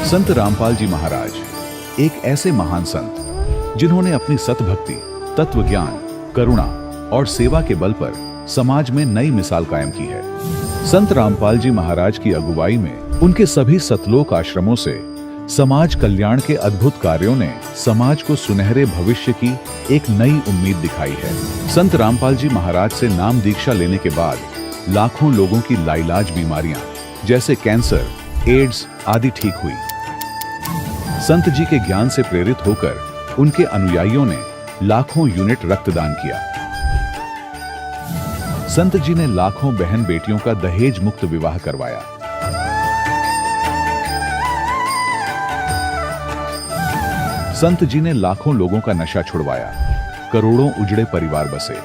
संत रामपाल जी महाराज एक ऐसे महान संत जिन्होंने अपनी सतभक्ति, तत्व ज्ञान, करुणा और सेवा के बल पर समाज में नई मिसाल कायम की है। संत रामपाल जी महाराज की अगुवाई में उनके सभी सतलोक आश्रमों से समाज कल्याण के अद्भुत कार्यों ने समाज को सुनहरे भविष्य की एक नई उम्मीद दिखाई है। संत रामपाल जी महाराज से नाम दीक्षा लेने के बाद लाखों लोगों की लाइलाज बीमारियां जैसे कैंसर, एड्स आदि ठीक हुई। संत जी के ज्ञान से प्रेरित होकर उनके अनुयायियों ने लाखों यूनिट रक्तदान किया। संत जी ने लाखों बहन बेटियों का दहेज मुक्त विवाह करवाया। संत जी ने लाखों लोगों का नशा छुड़वाया, करोड़ों उजड़े परिवार बसे।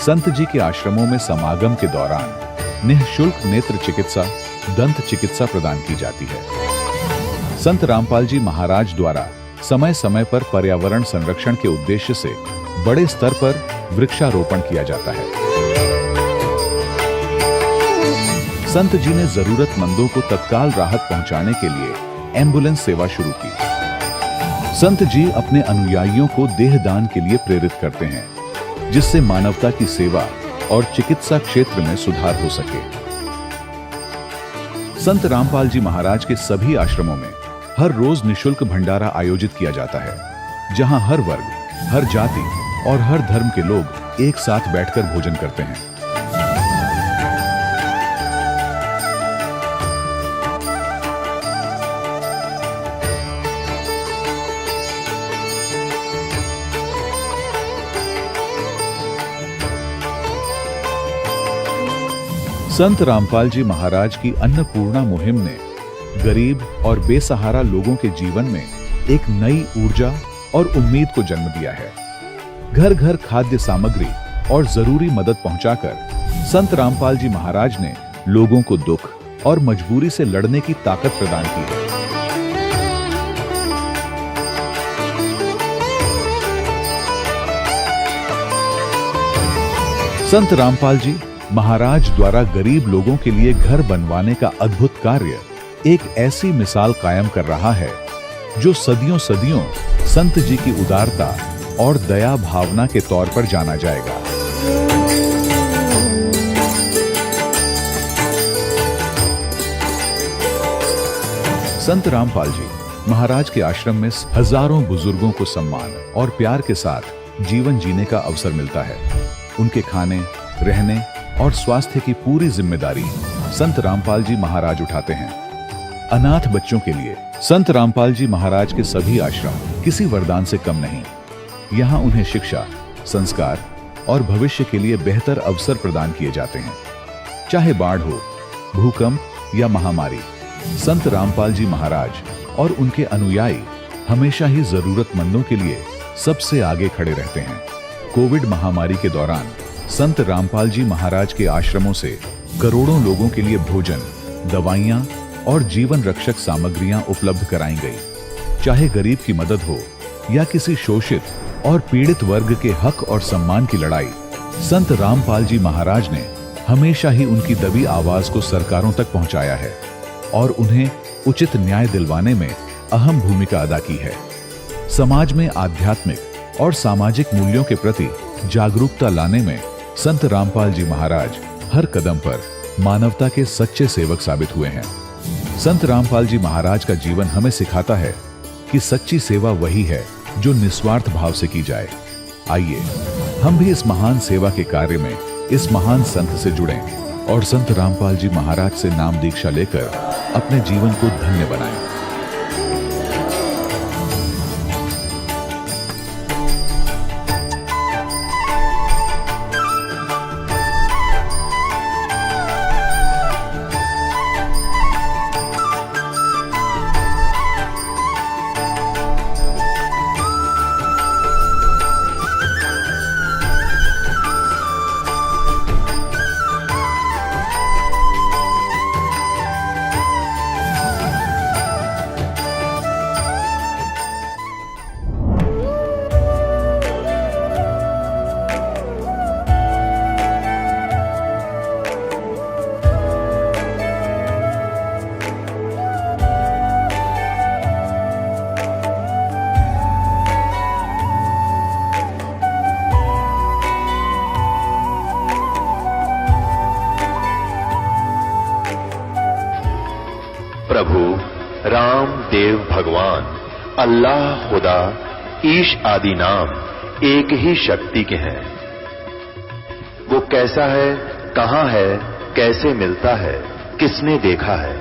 संत जी के आश्रमों में समागम के दौरान निःशुल्क नेत्र चिकित्सा, दंत चिकित्सा प्रदान की जाती है। संत रामपाल जी महाराज द्वारा समय समय पर पर्यावरण संरक्षण के उद्देश्य से बड़े स्तर पर वृक्षारोपण किया जाता है। संत जी ने जरूरतमंदों को तत्काल राहत पहुंचाने के लिए एम्बुलेंस सेवा शुरू की। संत जी अपने अनुयायियों को देहदान के लिए प्रेरित करते हैं, जिससे मानवता की सेवा और चिकित्सा क्षेत्र में सुधार हो सके। संत रामपाल जी महाराज के सभी आश्रमों में हर रोज निःशुल्क भंडारा आयोजित किया जाता है, जहां हर वर्ग, हर जाति और हर धर्म के लोग एक साथ बैठकर भोजन करते हैं। संत रामपाल जी महाराज की अन्नपूर्णा मुहिम ने गरीब और बेसहारा लोगों के जीवन में एक नई ऊर्जा और उम्मीद को जन्म दिया है। घर घर खाद्य सामग्री और जरूरी मदद पहुंचाकर संत रामपाल जी महाराज ने लोगों को दुख और मजबूरी से लड़ने की ताकत प्रदान की है। संत रामपाल जी महाराज द्वारा गरीब लोगों के लिए घर बनवाने का अद्भुत कार्य एक ऐसी मिसाल कायम कर रहा है जो सदियों सदियों संत जी की उदारता और दया भावना के तौर पर जाना जाएगा। संत रामपाल जी महाराज के आश्रम में हजारों बुजुर्गों को सम्मान और प्यार के साथ जीवन जीने का अवसर मिलता है। उनके खाने, रहने और स्वास्थ्य की पूरी जिम्मेदारी संत रामपाल जी महाराज उठाते हैं। अनाथ बच्चों के लिए संत रामपाल जी महाराज के सभी आश्रम किसी वरदान से कम नहीं। यहाँ उन्हें शिक्षा, संस्कार और भविष्य के लिए बेहतर अवसर प्रदान किए जाते हैं। चाहे बाढ़ हो, भूकंप या महामारी, संत रामपाल जी महाराज और उनके अनुयायी हमेशा ही जरूरतमंदों के लिए सबसे आगे खड़े रहते हैं। कोविड महामारी के दौरान संत रामपाल जी महाराज के आश्रमों से करोड़ों लोगों के लिए भोजन, दवाइयां और जीवन रक्षक सामग्रियां उपलब्ध कराई गई। चाहे गरीब की मदद हो या किसी शोषित और पीड़ित वर्ग के हक और सम्मान की लड़ाई, संत रामपाल जी महाराज ने हमेशा ही उनकी दबी आवाज को सरकारों तक पहुंचाया है और उन्हें उचित न्याय दिलवाने में अहम भूमिका अदा की है। समाज में आध्यात्मिक और सामाजिक मूल्यों के प्रति जागरूकता लाने में संत रामपाल जी महाराज हर कदम पर मानवता के सच्चे सेवक साबित हुए हैं। संत रामपाल जी महाराज का जीवन हमें सिखाता है कि सच्ची सेवा वही है जो निस्वार्थ भाव से की जाए। आइए हम भी इस महान सेवा के कार्य में इस महान संत से जुड़ें और संत रामपाल जी महाराज से नाम दीक्षा लेकर अपने जीवन को धन्य बनाएं। देव भगवान, अल्लाह, खुदा, ईश आदि नाम एक ही शक्ति के हैं। वो कैसा है, कहां है, कैसे मिलता है, किसने देखा है?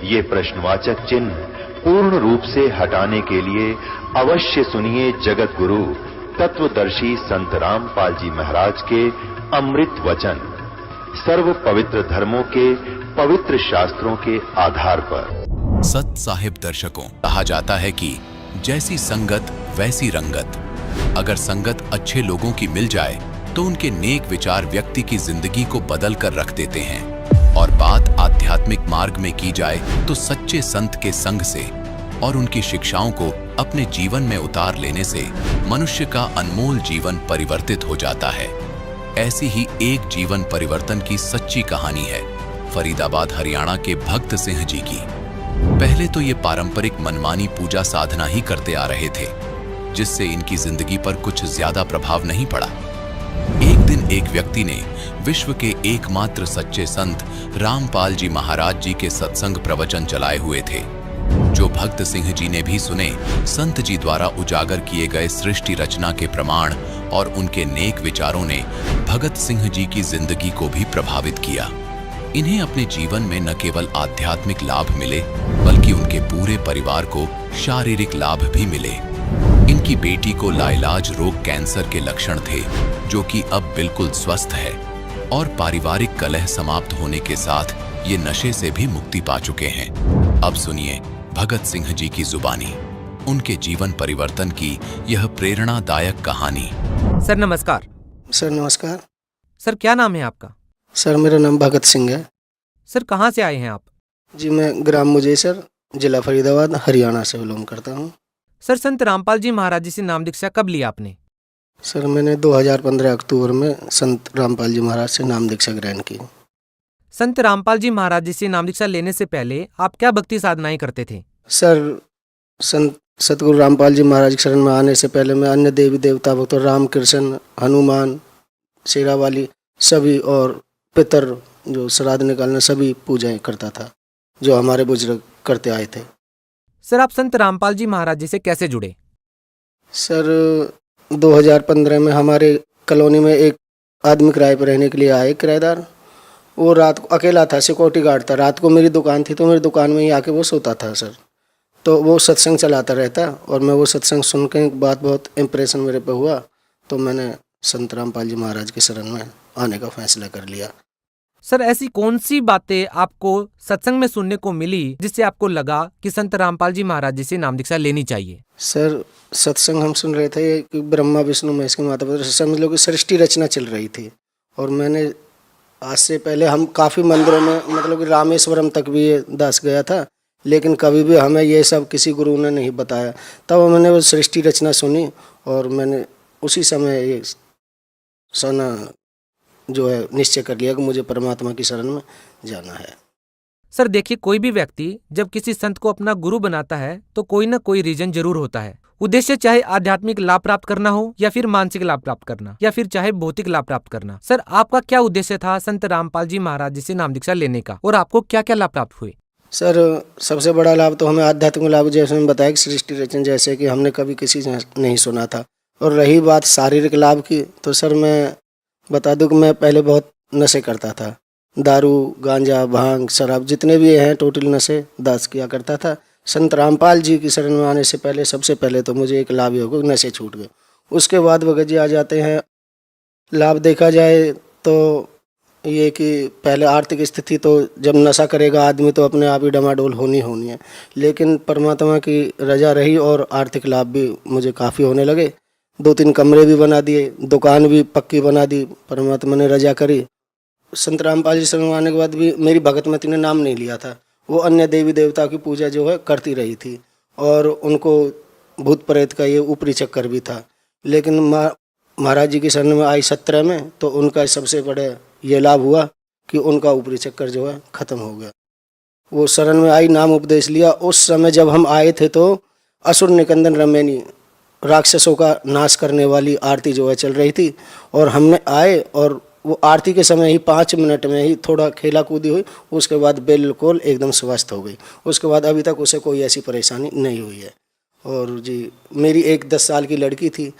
ये प्रश्नवाचक चिन्ह पूर्ण रूप से हटाने के लिए अवश्य सुनिए जगत गुरु तत्वदर्शी संत रामपाल जी महाराज के अमृत वचन, सर्व पवित्र धर्मों के पवित्र शास्त्रों के आधार पर। सत साहिब दर्शकों, कहा जाता है कि जैसी संगत वैसी रंगत। अगर संगत अच्छे लोगों की मिल जाए तो उनके नेक विचार व्यक्ति की जिंदगी को बदल कर रख देते हैं। और बात आध्यात्मिक मार्ग में की जाए तो सच्चे संत के संग से और उनकी शिक्षाओं को अपने जीवन में उतार लेने से मनुष्य का अनमोल जीवन परिवर्तित हो जाता है। ऐसी ही एक जीवन परिवर्तन की सच्ची कहानी है फरीदाबाद हरियाणा के भगत सिंह जी की। पहले तो ये पारंपरिक मनमानी पूजा साधना ही करते आ रहे थे, जिससे इनकी जिंदगी पर कुछ ज्यादा प्रभाव नहीं पड़ा। एक दिन एक व्यक्ति ने विश्व के एकमात्र सच्चे संत रामपाल जी महाराज जी के सत्संग प्रवचन चलाए हुए थे, जो भगत सिंह जी ने भी सुने। संत जी द्वारा उजागर किए गए सृष्टि रचना के प्रमाण और उनके नेक विचारों ने भगत सिंह जी की जिंदगी को भी प्रभावित किया। इन्हें अपने जीवन में न केवल आध्यात्मिक लाभ मिले, बल्कि उनके पूरे परिवार को शारीरिक लाभ भी मिले। इनकी बेटी को लाइलाज रोग कैंसर के लक्षण थे, जो कि अब बिल्कुल स्वस्थ है, और पारिवारिक कलह समाप्त होने के साथ ये नशे से भी मुक्ति पा चुके हैं। अब सुनिए भगत सिंह जी की जुबानी उनके जीवन परिवर्तन की यह प्रेरणादायक कहानी। सर नमस्कार। सर नमस्कार। सर क्या नाम है आपका? सर मेरा नाम भगत सिंह है। सर कहाँ से आए हैं आप? जी मैं ग्राम मुजेसर, जिला फरीदाबाद, हरियाणा से बिलोंग करता हूँ। सर संत रामपाल जी महाराज जी से नाम दीक्षा कब ली आपने? सर मैंने 2015 अक्टूबर में संत रामपाल जी महाराज से नाम दीक्षा ग्रहण की। संत रामपाल जी महाराज जी से नाम दीक्षा लेने से पहले आप क्या भक्ति साधनाएं करते थे? सर संत सतगुरु रामपाल जी महाराज की शरण में आने से पहले मैं अन्य देवी देवता भक्तों राम, कृष्ण, हनुमान, शेरावाली सभी और पितर जो श्राद्ध निकालना सभी पूजाएं करता था, जो हमारे बुजुर्ग करते आए थे। सर आप संत रामपाल जी महाराज जी से कैसे जुड़े? सर 2015 में हमारे कॉलोनी में एक आदमी किराए पर रहने के लिए आए, किराएदार। वो रात को अकेला था, सिक्योरिटी गार्ड था। रात को मेरी दुकान थी, तो मेरी दुकान में ही आके वो सोता था सर। तो वो सत्संग चलाता रहता, और मैं वो सत्संग सुन के बात बहुत इम्प्रेशन मेरे पे हुआ, तो मैंने संत रामपाल जी महाराज के शरण में आने का फैसला कर लिया। सर ऐसी कौन सी बातें आपको सत्संग में सुनने को मिली जिससे आपको लगा कि संत रामपाल जी महाराज जी से नाम दीक्षा लेनी चाहिए? सर सत्संग हम सुन रहे थे कि ब्रह्मा विष्णु महेश के माता पिता, समझ लो कि सृष्टि रचना चल रही थी। और मैंने आज से पहले हम काफ़ी मंदिरों में, मतलब कि रामेश्वरम तक भी ये दास गया था, लेकिन कभी भी हमें ये सब किसी गुरु ने नहीं बताया। तब मैंने वो सृष्टि रचना सुनी और मैंने उसी समय ये सना जो है निश्चय कर लिया कि मुझे परमात्मा की शरण में जाना है। सर देखिए, कोई भी व्यक्ति जब किसी संत को अपना गुरु बनाता है तो कोई ना कोई रीजन जरूर होता है। उद्देश्य चाहे आध्यात्मिक लाभ प्राप्त करना हो या फिर मानसिक लाभ प्राप्त करना या फिर चाहे भौतिक लाभ प्राप्त करना। सर आपका क्या उद्देश्य था संत रामपाल जी महाराज जी से नाम दीक्षा लेने का, और आपको क्या क्या लाभ प्राप्त हुए? सर सबसे बड़ा लाभ तो हमें आध्यात्मिक लाभ, जैसे मैंने बताया कि सृष्टि रचना, जैसे कि हमने कभी किसी से नहीं सुना था। और रही बात शारीरिक लाभ की, तो सर मैं बता दूं कि मैं पहले बहुत नशे करता था। दारू, गांजा, भांग, शराब, जितने भी हैं टोटल नशे दास किया करता था। संत रामपाल जी की शरण में आने से पहले सबसे पहले तो मुझे एक लाभ ही होगा, नशे छूट गए। उसके बाद भगत जी आ जाते हैं। लाभ देखा जाए तो ये कि पहले आर्थिक स्थिति, तो जब नशा करेगा आदमी तो अपने आप ही डमाडोल होनी है, लेकिन परमात्मा की रजा रही और आर्थिक लाभ भी मुझे काफ़ी होने लगे। 2-3 कमरे भी बना दिए, दुकान भी पक्की बना दी, परमात्मा ने रजा करी। संत रामपाल जी शरण आने के बाद भी मेरी भगतमती ने नाम नहीं लिया था। वो अन्य देवी देवता की पूजा जो है करती रही थी, और उनको भूत प्रेत का ये ऊपरी चक्कर भी था। लेकिन महाराज जी की शरण में आई 17 में, तो उनका सबसे बड़े ये लाभ हुआ कि उनका ऊपरी चक्कर जो है ख़त्म हो गया। वो शरण में आई, नाम उपदेश लिया। उस समय जब हम आए थे तो असुर निकंदन रमेनी, राक्षसों का नाश करने वाली आरती जो है चल रही थी, और हमने आए और वो आरती के समय ही 5 मिनट में ही थोड़ा खेला कूदी हुई, उसके बाद बिल्कुल एकदम स्वस्थ हो गई। उसके बाद अभी तक उसे कोई ऐसी परेशानी नहीं हुई है। और जी मेरी एक 10 साल की लड़की थी,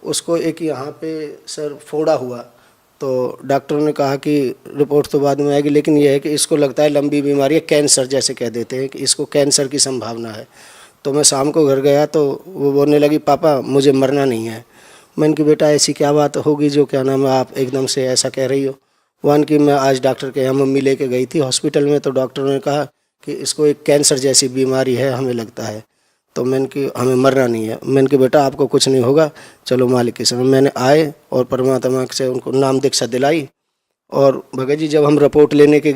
उसको एक यहाँ पे सर फोड़ा हुआ, तो डॉक्टर ने कहा कि रिपोर्ट तो बाद में आएगी, लेकिन यह है कि इसको लगता है लंबी बीमारी है, कैंसर जैसे कह देते हैं कि इसको कैंसर की संभावना है। तो मैं शाम को घर गया तो वो बोलने लगी, पापा मुझे मरना नहीं है। मैंने कि बेटा ऐसी क्या बात होगी जो क्या नाम है आप एकदम से ऐसा कह रही हो। वन की मैं आज डॉक्टर के यहाँ मम्मी लेके गई थी हॉस्पिटल में, तो डॉक्टर ने कहा कि इसको एक कैंसर जैसी बीमारी है हमें लगता है। तो मैंने कि हमें मरना नहीं है। मैंने कि बेटा आपको कुछ नहीं होगा, चलो मालिक के समय। मैंने आए और परमात्मा से उनको नाम दीक्षा दिलाई। और भगत जी जब हम रिपोर्ट लेने के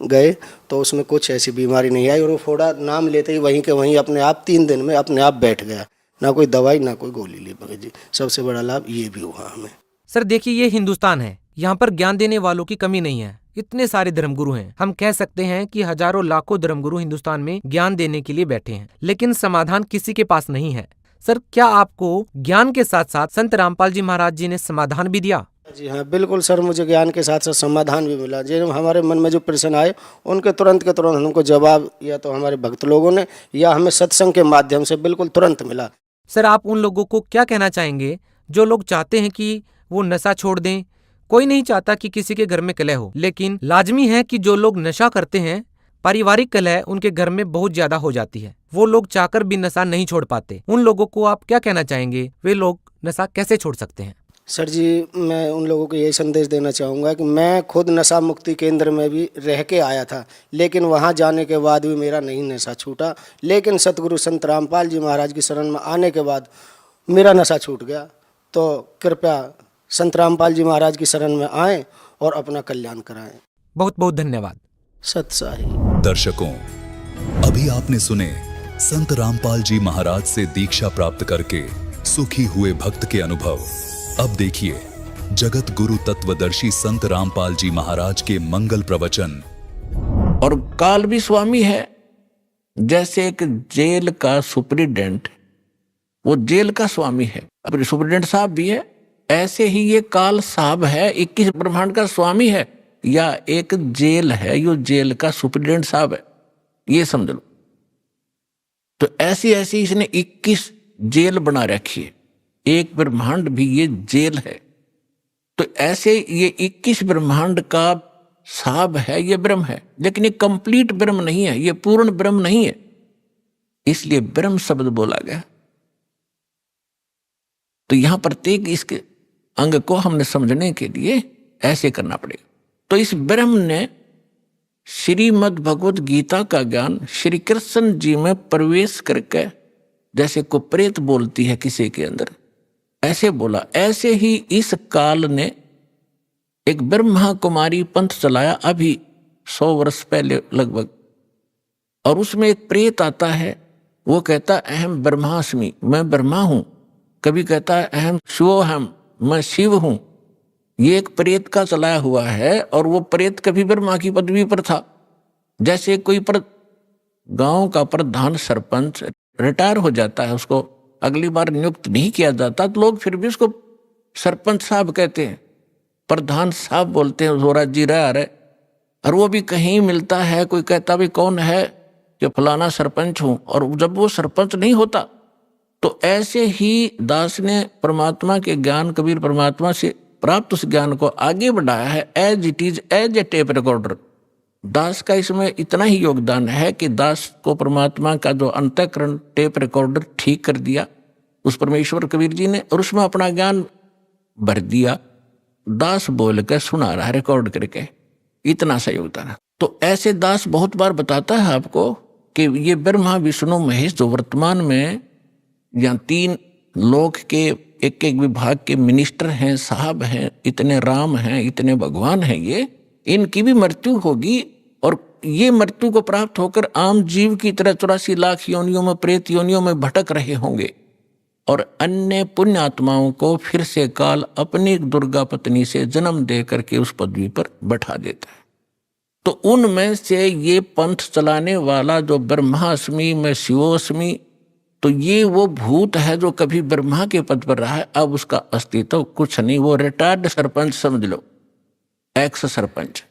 गए तो उसमें कुछ ऐसी बीमारी नहीं आई, और वो फोड़ा नाम लेते ही वहीं के वहीं अपने आप 3 दिन में अपने आप बैठ गया। ना कोई दवाई ना कोई गोली ली भगत जी। सबसे बड़ा लाभ ये भी हुआ हमें। सर देखिए, ये हिंदुस्तान है, यहाँ पर ज्ञान देने वालों की कमी नहीं है। इतने सारे धर्मगुरु हैं, हम कह सकते हैं कि हजारों लाखों धर्मगुरु हिंदुस्तान में ज्ञान देने के लिए बैठे हैं, लेकिन समाधान किसी के पास नहीं है। सर क्या आपको ज्ञान के साथ साथ संत रामपाल जी महाराज जी ने समाधान भी दिया? जी हाँ बिल्कुल सर, मुझे ज्ञान के साथ साथ समाधान भी मिला। जो हमारे मन में जो प्रश्न आए उनके तुरंत के तुरंत हमको जवाब या तो हमारे भक्त लोगों ने या हमें सत्संग के माध्यम से बिल्कुल तुरंत मिला। सर आप उन लोगों को क्या कहना चाहेंगे जो लोग चाहते हैं कि वो नशा छोड़ दें? कोई नहीं चाहता कि किसी के घर में कलह हो, लेकिन लाजमी है कि जो लोग नशा करते हैं पारिवारिक कलह उनके घर में बहुत ज्यादा हो जाती है, वो लोग चाहकर भी नशा नहीं छोड़ पाते। उन लोगों को आप क्या कहना चाहेंगे, वे लोग नशा कैसे छोड़ सकते हैं? सर जी मैं उन लोगों को यही संदेश देना चाहूँगा कि मैं खुद नशा मुक्ति केंद्र में भी रह के आया था, लेकिन वहाँ जाने के बाद भी मेरा नहीं नशा छूटा। लेकिन सतगुरु संत रामपाल जी महाराज की शरण में आने के बाद मेरा नशा छूट गया। तो कृपया संत रामपाल जी महाराज की शरण में आएँ और अपना कल्याण कराएं। बहुत बहुत धन्यवाद। सत्साही। दर्शकों, अभी आपने सुने संत रामपाल जी महाराज से दीक्षा प्राप्त करके सुखी हुए भक्त के अनुभव। अब देखिए जगत गुरु तत्वदर्शी संत रामपाल जी महाराज के मंगल प्रवचन। और काल भी स्वामी है। जैसे एक जेल का सुप्रिटेंडेंट वो जेल का स्वामी है, सुप्रिटेंडेंट साहब भी है, ऐसे ही ये काल साहब है, 21 ब्रह्मांड का स्वामी है, या एक जेल है, यो जेल का सुप्रिटेंडेंट साहब है, ये समझ लो। तो ऐसी ऐसी इसने 21 जेल बना रखी है, एक ब्रह्मांड भी ये जेल है। तो ऐसे ये 21 ब्रह्मांड का साहब है, ये ब्रह्म है, लेकिन ये कंप्लीट ब्रह्म नहीं है, ये पूर्ण ब्रह्म नहीं है, इसलिए ब्रह्म शब्द बोला गया। तो यहां प्रत्येक इसके अंग को हमने समझने के लिए ऐसे करना पड़ेगा। तो इस ब्रह्म ने श्रीमद् भगवत गीता का ज्ञान श्री कृष्ण जी में प्रवेश करके, जैसे को प्रेत बोलती है किसी के अंदर, ऐसे बोला। ऐसे ही इस काल ने एक ब्रह्मा कुमारी पंथ चलाया अभी 100 वर्ष पहले लगभग, और उसमें एक प्रेत आता है, वो कहता अहम ब्रह्मास्मि, मैं ब्रह्मा हूं। कभी कहता है अहम शिवोहम, मैं शिव हूं। ये एक प्रेत का चलाया हुआ है, और वो प्रेत कभी ब्रह्मा की पदवी पर था। जैसे कोई गांव का प्रधान सरपंच रिटायर हो जाता है, उसको अगली बार नियुक्त नहीं किया जाता, तो लोग फिर भी उसको सरपंच साहब कहते हैं, प्रधान साहब बोलते हैं, जोरा जी रहा है। और वो भी कहीं मिलता है, कोई कहता भी कौन है, कि फलाना सरपंच हूं, और जब वो सरपंच नहीं होता। तो ऐसे ही दास ने परमात्मा के ज्ञान, कबीर परमात्मा से प्राप्त उस ज्ञान को आगे बढ़ाया है, as it is, as a tape recorder. Das का इसमें इतना ही योगदान है कि दास को परमात्मा का जो अंतःकरण टेप रिकॉर्डर ठीक कर दिया उस परमेश्वर कबीर जी ने, और उसमें अपना ज्ञान भर दिया। दास बोल के सुना रहा है रिकॉर्ड करके, इतना सा योगदान है। तो ऐसे दास बहुत बार बताता है आपको कि ये ब्रह्मा विष्णु महेश जो वर्तमान में यहाँ 3 लोक के एक एक विभाग के मिनिस्टर हैं, साहब हैं, इतने राम हैं, इतने भगवान हैं, ये इनकी भी मृत्यु होगी, और ये मृत्यु को प्राप्त होकर आम जीव की तरह 84 लाख योनियों में, प्रेत योनियों में भटक रहे होंगे, और अन्य पुण्य आत्माओं को फिर से काल अपनी दुर्गा पत्नी से जन्म दे करके उस पदवी पर बैठा देता है। तो उनमें से ये पंथ चलाने वाला जो ब्रह्मास्मि में शिवोस्मि, तो ये वो भूत है जो कभी ब्रह्मा के पद पर रहा है, अब उसका अस्तित्व कुछ नहीं, वो रिटायर्ड सरपंच समझ लो। एक्स सरपंच,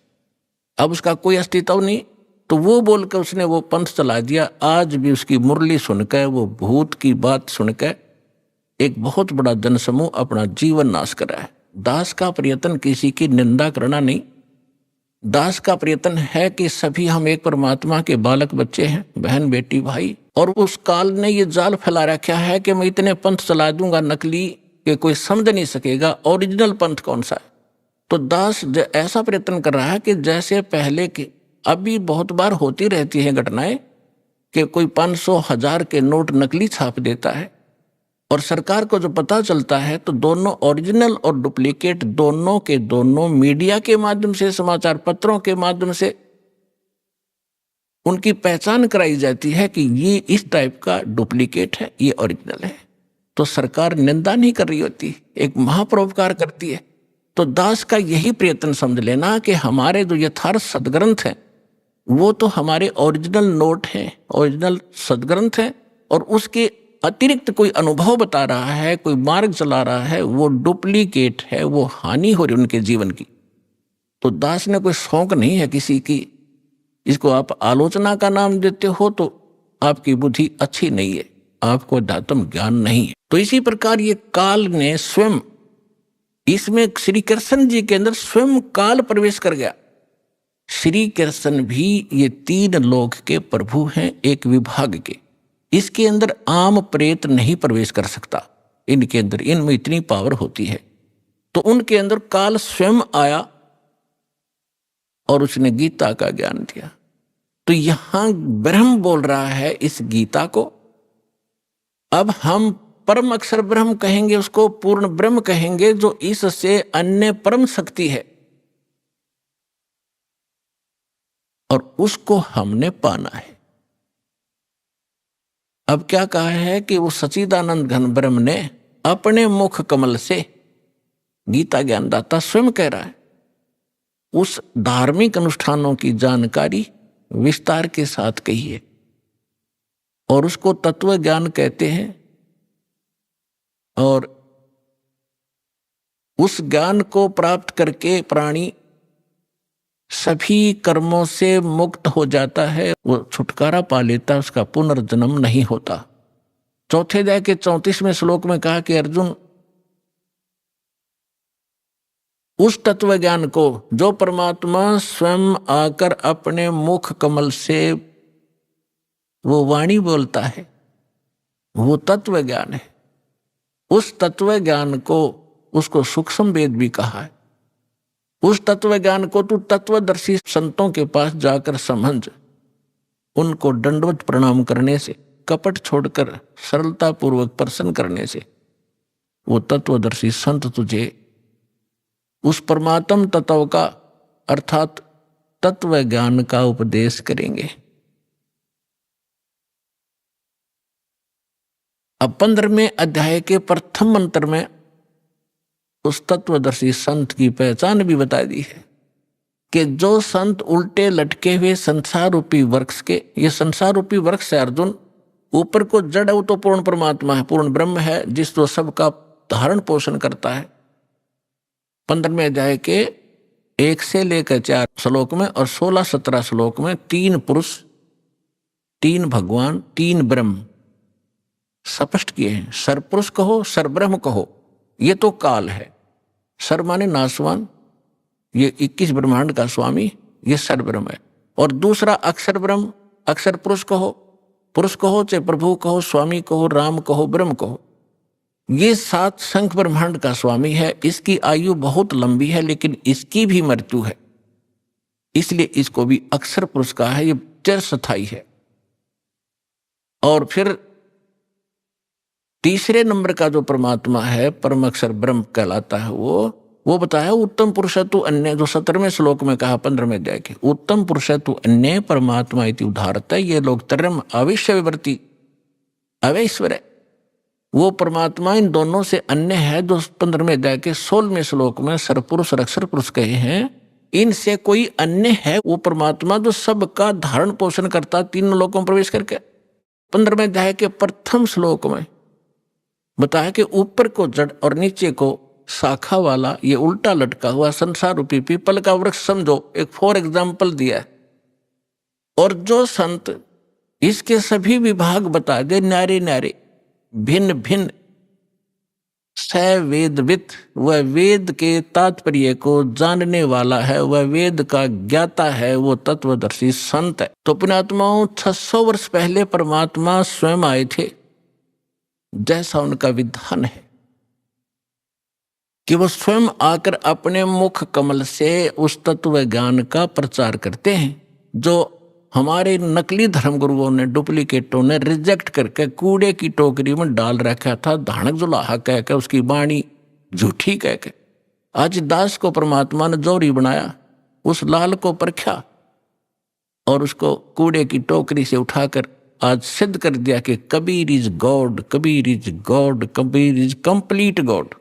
अब उसका कोई अस्तित्व नहीं, तो वो बोलकर उसने वो पंथ चला दिया। आज भी उसकी मुरली सुनकर, वो भूत की बात सुनकर एक बहुत बड़ा जनसमूह अपना जीवन नाश कर रहा है। दास का प्रयत्न किसी की निंदा करना नहीं, दास का प्रयत्न है कि सभी हम एक परमात्मा के बालक बच्चे हैं, बहन बेटी भाई। और उस काल ने ये जाल फैला रखा है कि मैं इतने पंथ चला दूंगा नकली कि कोई समझ नहीं सकेगा ओरिजिनल पंथ कौन सा है। तो दास ऐसा प्रयत्न कर रहा है कि जैसे पहले के, अभी बहुत बार होती रहती है घटनाएं कि कोई 500,000 के नोट नकली छाप देता है और सरकार को जो पता चलता है तो दोनों ओरिजिनल और डुप्लीकेट दोनों के दोनों मीडिया के माध्यम से, समाचार पत्रों के माध्यम से उनकी पहचान कराई जाती है कि ये इस टाइप का डुप्लीकेट है, ये ओरिजिनल है। तो सरकार निंदा नहीं कर रही होती, एक महापरोपकार करती है। तो दास का यही प्रयत्न समझ लेना कि हमारे जो यथार्थ सदग्रंथ हैं वो तो हमारे ओरिजिनल नोट हैं, ओरिजिनल सदग्रंथ हैं, और उसके अतिरिक्त कोई अनुभव बता रहा है, कोई मार्ग चला रहा है, वो डुप्लीकेट है, वो हानि हो रही उनके जीवन की। तो दास ने कोई शौक नहीं है किसी की, इसको आप आलोचना का नाम देते हो तो आपकी बुद्धि अच्छी नहीं है, आपको अध्यात्म ज्ञान नहीं है। तो इसी प्रकार ये काल ने स्वयं, इसमें श्री कृष्ण जी के अंदर स्वयं काल प्रवेश कर गया। श्री कृष्ण भी ये 3 लोक के प्रभु हैं, एक विभाग के। इसके अंदर आम प्रेत नहीं प्रवेश कर सकता, इनके अंदर, इनमें इतनी पावर होती है। तो उनके अंदर काल स्वयं आया और उसने गीता का ज्ञान दिया। तो यहां ब्रह्म बोल रहा है इस गीता को। अब हम परम अक्षर ब्रह्म कहेंगे, उसको पूर्ण ब्रह्म कहेंगे, जो इससे अन्य परम शक्ति है, और उसको हमने पाना है। अब क्या कहा है कि वो सच्चिदानंद घन ब्रह्म ने अपने मुख कमल से, गीता ज्ञानदाता स्वयं कह रहा है, उस धार्मिक अनुष्ठानों की जानकारी विस्तार के साथ कही है, और उसको तत्व ज्ञान कहते हैं। और उस ज्ञान को प्राप्त करके प्राणी सभी कर्मों से मुक्त हो जाता है, वो छुटकारा पा लेता है, उसका पुनर्जन्म नहीं होता। चौथे अध्याय के 34वें श्लोक में कहा कि अर्जुन, उस तत्व ज्ञान को जो परमात्मा स्वयं आकर अपने मुख कमल से वो वाणी बोलता है, वो तत्व ज्ञान है। उस तत्व ज्ञान को, उसको सूक्ष्म वेद भी कहा है। उस तत्व ज्ञान को तू तत्वदर्शी संतों के पास जाकर समझ, उनको दंडवत प्रणाम करने से, कपट छोड़कर सरलता पूर्वक प्रसन्न करने से वो तत्वदर्शी संत तुझे उस परमात्म तत्व का, अर्थात तत्व ज्ञान का उपदेश करेंगे। अब 15वें अध्याय के प्रथम मंत्र में उस तत्वदर्शी संत की पहचान भी बता दी है कि जो संत उल्टे लटके हुए संसार रूपी वृक्ष के, ये संसार रूपी वृक्ष है अर्जुन, ऊपर को जड़ है, वो तो पूर्ण परमात्मा है, पूर्ण ब्रह्म है, जिस तो सबका धारण पोषण करता है। 15वें अध्याय के 1 से लेकर 4 श्लोक में और 16-17 श्लोक में 3 पुरुष, 3 भगवान, 3 ब्रह्म स्पष्ट किए हैं। सरपुरुष कहो, सरब्रह्म कहो, ये तो काल है। सर माने नासवान, ये 21 ब्रह्मांड का स्वामी, ये सरब्रह्म है। और दूसरा अक्षर ब्रह्म, अक्षर पुरुष कहो, चाहे प्रभु कहो, स्वामी कहो, राम कहो, ब्रह्म कहो, ये 7 संख्य ब्रह्मांड का स्वामी है। इसकी आयु बहुत लंबी है, लेकिन इसकी भी मृत्यु है, इसलिए इसको भी अक्षर पुरुष कहा है, ये चिरस्थायी है। और फिर तीसरे नंबर का जो परमात्मा है, परम अक्षर ब्रह्म कहलाता है, वो बताया उत्तम पुरुष तु अन्य, जो 17वें श्लोक में कहा 15वें अध्याय के, उत्तम पुरुष तु अन्य परमात्मा इति उदाहरत है। ये लोग तरम अवश्य विवर्ती अवैश्वर है, वो परमात्मा इन दोनों से अन्य है, जो 15वें अध्याय के 16वें श्लोक में सरपुरुष और अक्षर पुरुष कहे हैं। इनसे कोई अन्य है वो परमात्मा जो सबका धारण पोषण करता, 3 लोकों में प्रवेश करके। 15वें अध्याय के प्रथम श्लोक में बताया कि ऊपर को जड़ और नीचे को शाखा वाला ये उल्टा लटका हुआ संसार रूपी पीपल का वृक्ष समझो, एक फॉर एग्जाम्पल दिया है। और जो संत इसके सभी विभाग बता दे, न्यारे न्यारे, भिन्न भिन्न, सवेदवित, वह वेद के तात्पर्य को जानने वाला है, वह वेद का ज्ञाता है, वो तत्वदर्शी संत है। तो पुण्यात्माओं, 600 वर्ष पहले परमात्मा स्वयं आए थे, जैसा उनका विधान है कि वो स्वयं आकर अपने मुख कमल से उस तत्व ज्ञान का प्रचार करते हैं जो हमारे नकली धर्मगुरुओं ने, डुप्लीकेटों ने रिजेक्ट करके कूड़े की टोकरी में डाल रखा था, धानक जुलाहा कह के, उसकी वाणी झूठी कह के। आज दास को परमात्मा ने जोरी बनाया, उस लाल को परखा और उसको कूड़े की टोकरी से उठाकर आज सिद्ध कर दिया कि Kabir is God, Kabir is God, Kabir is complete God.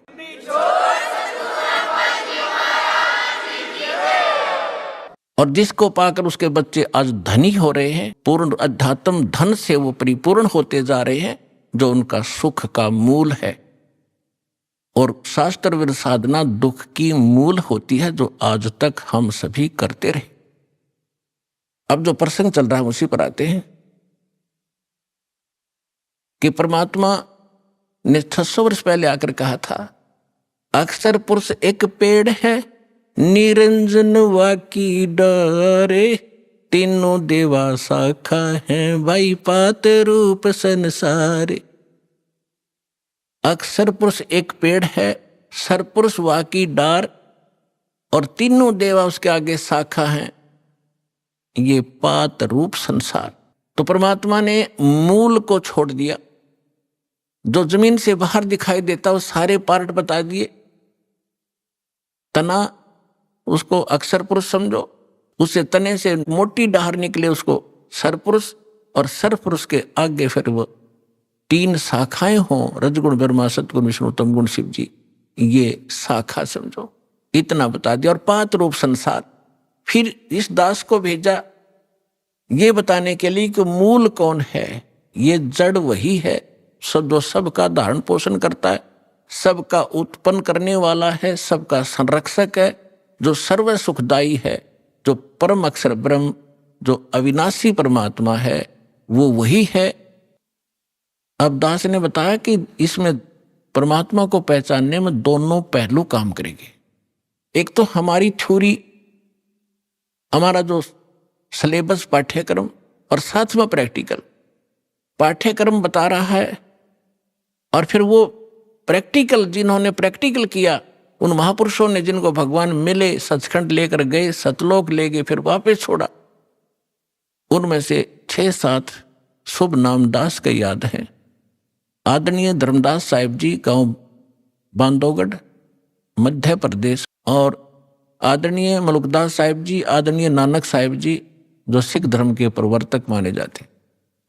और जिसको पाकर उसके बच्चे आज धनी हो रहे हैं, पूर्ण अध्यात्म धन से वो परिपूर्ण होते जा रहे हैं, जो उनका सुख का मूल है। और शास्त्र विरुद्ध साधना दुख की मूल होती है, जो आज तक हम सभी करते रहे। अब जो प्रसंग चल रहा है उसी पर आते हैं कि परमात्मा ने 600 वर्ष पहले आकर कहा था, अक्षर पुरुष एक पेड़ है, निरंजन वाकी डारे, तीनों देवा शाखा है, भाई पात रूप संसारे। अक्षर पुरुष एक पेड़ है, सरपुरुष वाकी डार, और तीनों देवा उसके आगे शाखा है, ये पात रूप संसार। तो परमात्मा ने मूल को छोड़ दिया, जो जमीन से बाहर दिखाई देता वो सारे पार्ट बता दिए। तना, उसको अक्षर पुरुष समझो, उससे तने से मोटी डाहर निकले उसको सरपुरुष, और सरपुरुष के आगे फिर वो 3 शाखाएं हों, रजगुण ब्रह्मा, सतगुण विष्णु, तमगुण शिव जी, ये शाखा समझो। इतना बता दिया। और पात रूप संसार, फिर इस दास को भेजा ये बताने के लिए कि मूल कौन है। ये जड़ वही है जो सबका धारण पोषण करता है, सबका उत्पन्न करने वाला है, सबका संरक्षक है, जो सर्व सुखदायी है, जो परम अक्षर ब्रह्म, जो अविनाशी परमात्मा है, वो वही है। अब दास ने बताया कि इसमें परमात्मा को पहचानने में दोनों पहलू काम करेंगे। एक तो हमारी थ्योरी, हमारा जो सिलेबस पाठ्यक्रम, और साथ में प्रैक्टिकल। पाठ्यक्रम बता रहा है और फिर वो प्रैक्टिकल, जिन्होंने प्रैक्टिकल किया, उन महापुरुषों ने जिनको भगवान मिले, सचखंड लेकर गए, सतलोक ले गए, फिर वापस छोड़ा, उनमें से 6-7 शुभ नाम दास के याद हैं। आदरणीय धर्मदास साहिब जी, गांव बांदोगढ़, मध्य प्रदेश, और आदरणीय मलुकदास साहिब जी, आदरणीय नानक साहिब जी, जो सिख धर्म के प्रवर्तक माने जाते,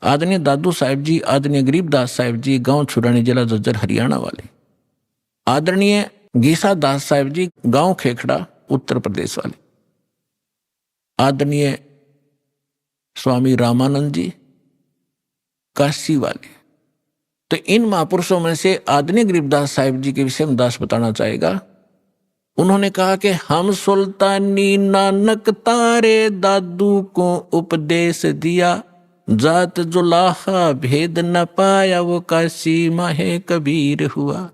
आदरणीय दादू साहिब जी, आदरणीय गरीबदास साहिब जी, गांव छुरानी, जिला जज्जर, हरियाणा वाले, आदरणीय गीसा दास साहिब जी, गांव खेखड़ा, उत्तर प्रदेश वाले, आदरणीय स्वामी रामानंद जी, काशी वाले। तो इन महापुरुषों में से आदरणीय गरीबदास साहिब जी के विषय में दास बताना चाहेगा। उन्होंने कहा कि हम सुल्तानी नानक तारे दादू को उपदेश दिया, जात जुलाहा भेद न पाया, वो काशी माहे कबीर हुआ।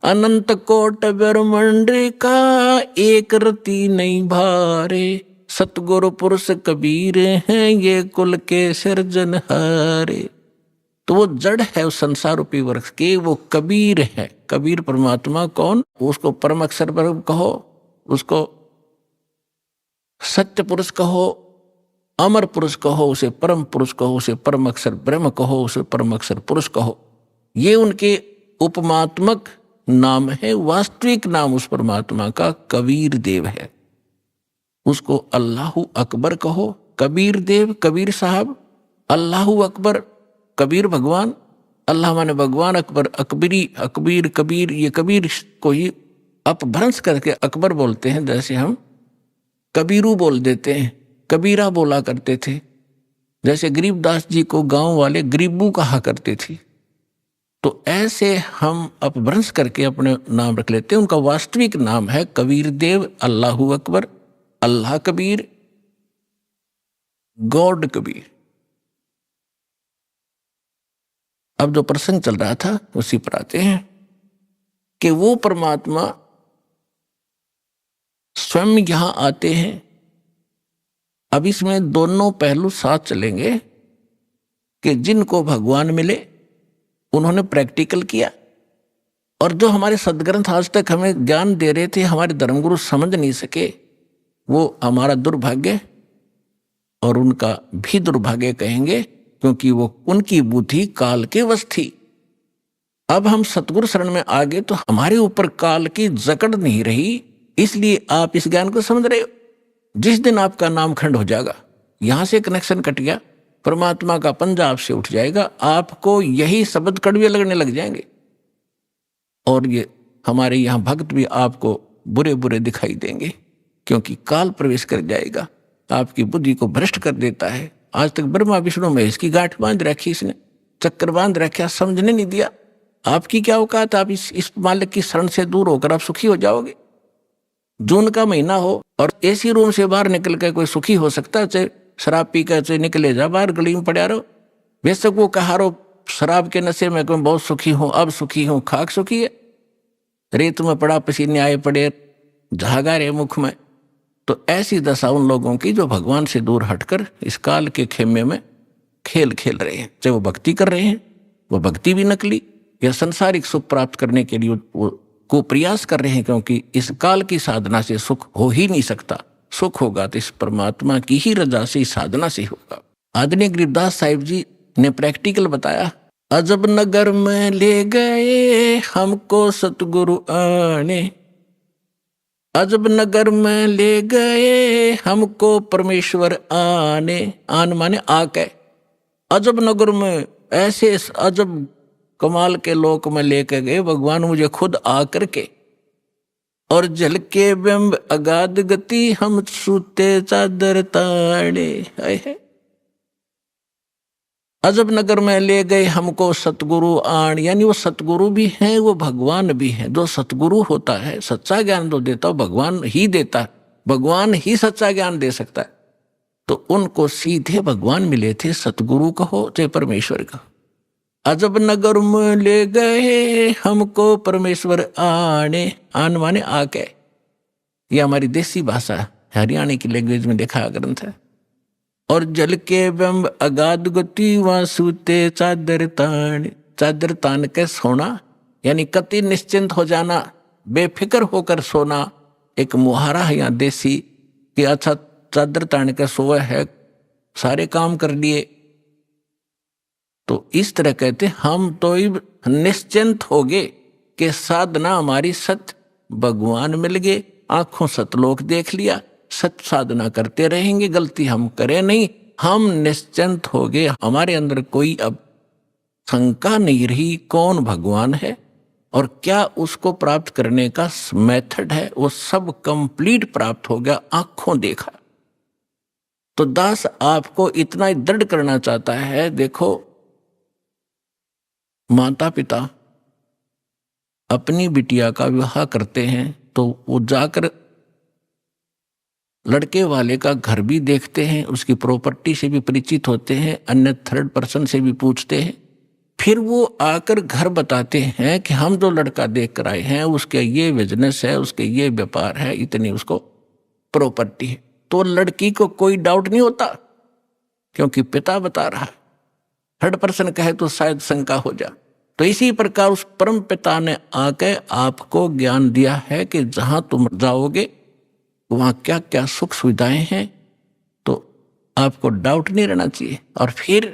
अनंत कोट ब्रह्मांड का एक रति नहीं भारे, सतगुरु पुरुष कबीर हैं, ये कुल के सिरजनहारे। तो वो जड़ है उस संसार रूपी वृक्ष के, वो कबीर है। कबीर परमात्मा कौन? उसको परम अक्षर ब्रह्म कहो, उसको सत्य पुरुष कहो, अमर पुरुष कहो, उसे परम पुरुष कहो, उसे परम अक्षर ब्रह्म कहो, उसे परम अक्षर पुरुष कहो। ये उनके उपमात्मक नाम है। वास्तविक नाम उस परमात्मा का कबीर देव है। उसको अल्लाहु अकबर कहो, कबीर देव, कबीर साहब, अल्लाहु अकबर, कबीर भगवान, अल्लाह माने भगवान, अकबर अकबरी, अकबीर कबीर, ये कबीर को ही अपभ्रंश करके अकबर बोलते हैं। जैसे हम कबीरू बोल देते हैं, कबीरा बोला करते थे। जैसे गरीबदास जी को गांव वाले गरीबू कहा करते थे। तो ऐसे हम अपभ्रंश करके अपने नाम रख लेते हैं। उनका वास्तविक नाम है कबीर देव, अल्लाहू अकबर, अल्लाह कबीर, गॉड कबीर। अब जो प्रसंग चल रहा था उसी पर आते हैं कि वो परमात्मा स्वयं यहां आते हैं। अब इसमें दोनों पहलू साथ चलेंगे कि जिनको भगवान मिले उन्होंने प्रैक्टिकल किया, और जो हमारे सदग्रंथ आज तक हमें ज्ञान दे रहे थे, हमारे धर्मगुरु समझ नहीं सके, वो हमारा दुर्भाग्य और उनका भी दुर्भाग्य कहेंगे, क्योंकि वो उनकी बुद्धि काल के वश थी। अब हम सतगुरु शरण में आ गए तो हमारे ऊपर काल की जकड़ नहीं रही, इसलिए आप इस ज्ञान को समझ रहे हो। जिस दिन आपका नाम खंड हो जाएगा, यहां से कनेक्शन कट गया, परमात्मा का पंजा आपसे उठ जाएगा, आपको यही शब्द कड़वे लगने लग जाएंगे, और ये हमारे यहाँ भक्त भी आपको बुरे बुरे दिखाई देंगे, क्योंकि काल प्रवेश कर जाएगा, आपकी बुद्धि को भ्रष्ट कर देता है। आज तक ब्रह्मा विष्णु महेश की गांठ बांध रखी, इसने चक्कर बांध रखा, समझने नहीं दिया। आपकी क्या औकात, आप इस मालिक की शरण से दूर होकर आप सुखी हो जाओगे। जून का महीना हो और एसी रूम से बाहर निकल कर कोई सुखी हो सकता है? चाहे शराब पी कर चाहे निकले जा बाहर, गली में पड़ा रहो, बेशक वो कहा रहो शराब के नशे में मैं बहुत सुखी हूं, अब सुखी हूं, खाक सुखी है, रेत में पड़ा पसीने आए पड़े, झागा रे मुख में। तो ऐसी दशा उन लोगों की जो भगवान से दूर हटकर इस काल के खेमे में खेल खेल रहे हैं। चाहे वो भक्ति कर रहे हैं, वो भक्ति भी नकली, या संसारिक सुख प्राप्त करने के लिए वो को प्रयास कर रहे हैं, क्योंकि इस काल की साधना से सुख हो ही नहीं सकता। सुख होगा तो इस परमात्मा की ही रजा से, साधना से होगा। आदरणीय गरीबदास साहिब जी ने प्रैक्टिकल बताया, अजब नगर में ले गए हमको सतगुरु आने, अजब नगर में ले गए हमको परमेश्वर आने। आन माने आके, अजब नगर में ऐसे अजब कमाल के लोक में लेके गए भगवान मुझे खुद आकर के, और जल के बिंब अगाध गति हम सूते चादर ताड़े। अजब नगर में ले गए हमको सतगुरु आण, यानी वो सतगुरु भी हैं, वो भगवान भी हैं। जो सतगुरु होता है, सच्चा ज्ञान जो देता है भगवान ही देता है, भगवान ही सच्चा ज्ञान दे सकता है। तो उनको सीधे भगवान मिले थे, सतगुरु कहो चाहे परमेश्वर कहो। अजब नगर में ले गए हमको परमेश्वर आने, आन माने आके, ये हमारी देसी भाषा हरियाणा की लैंग्वेज में देखा ग्रंथ है। और जल के बिंब अगाध गति वहां सूते चादर तान, चादर तान के सोना, यानी कति निश्चिंत हो जाना, बेफिक्र होकर सोना। एक मुहारा है यहाँ देसी कि अच्छा चादर तान के सोए है, सारे काम कर लिए। तो इस तरह कहते हम तो निश्चिंत हो गए कि साधना हमारी सत्य भगवान मिल गए, आंखों सतलोक देख लिया, सत्य साधना करते रहेंगे, गलती हम करें नहीं, हम निश्चिंत हो गए। हमारे अंदर कोई अब शंका नहीं रही कौन भगवान है और क्या उसको प्राप्त करने का मेथड है, वो सब कंप्लीट प्राप्त हो गया, आंखों देखा। तो दास आपको इतना ही दृढ़ करना चाहता है, देखो माता पिता अपनी बिटिया का विवाह करते हैं तो वो जाकर लड़के वाले का घर भी देखते हैं, उसकी प्रॉपर्टी से भी परिचित होते हैं, अन्य थर्ड पर्सन से भी पूछते हैं, फिर वो आकर घर बताते हैं कि हम जो लड़का देख कर आए हैं उसके ये बिजनेस है, उसके ये व्यापार है, इतनी उसको प्रॉपर्टी है। तो लड़की को कोई डाउट नहीं होता क्योंकि पिता बता रहा है, थर्ड पर्सन कहे तो शायद शंका हो जा। तो इसी प्रकार उस परम पिता ने आके आपको ज्ञान दिया है कि जहां तुम जाओगे वहां क्या क्या सुख सुविधाएं हैं, तो आपको डाउट नहीं रहना चाहिए। और फिर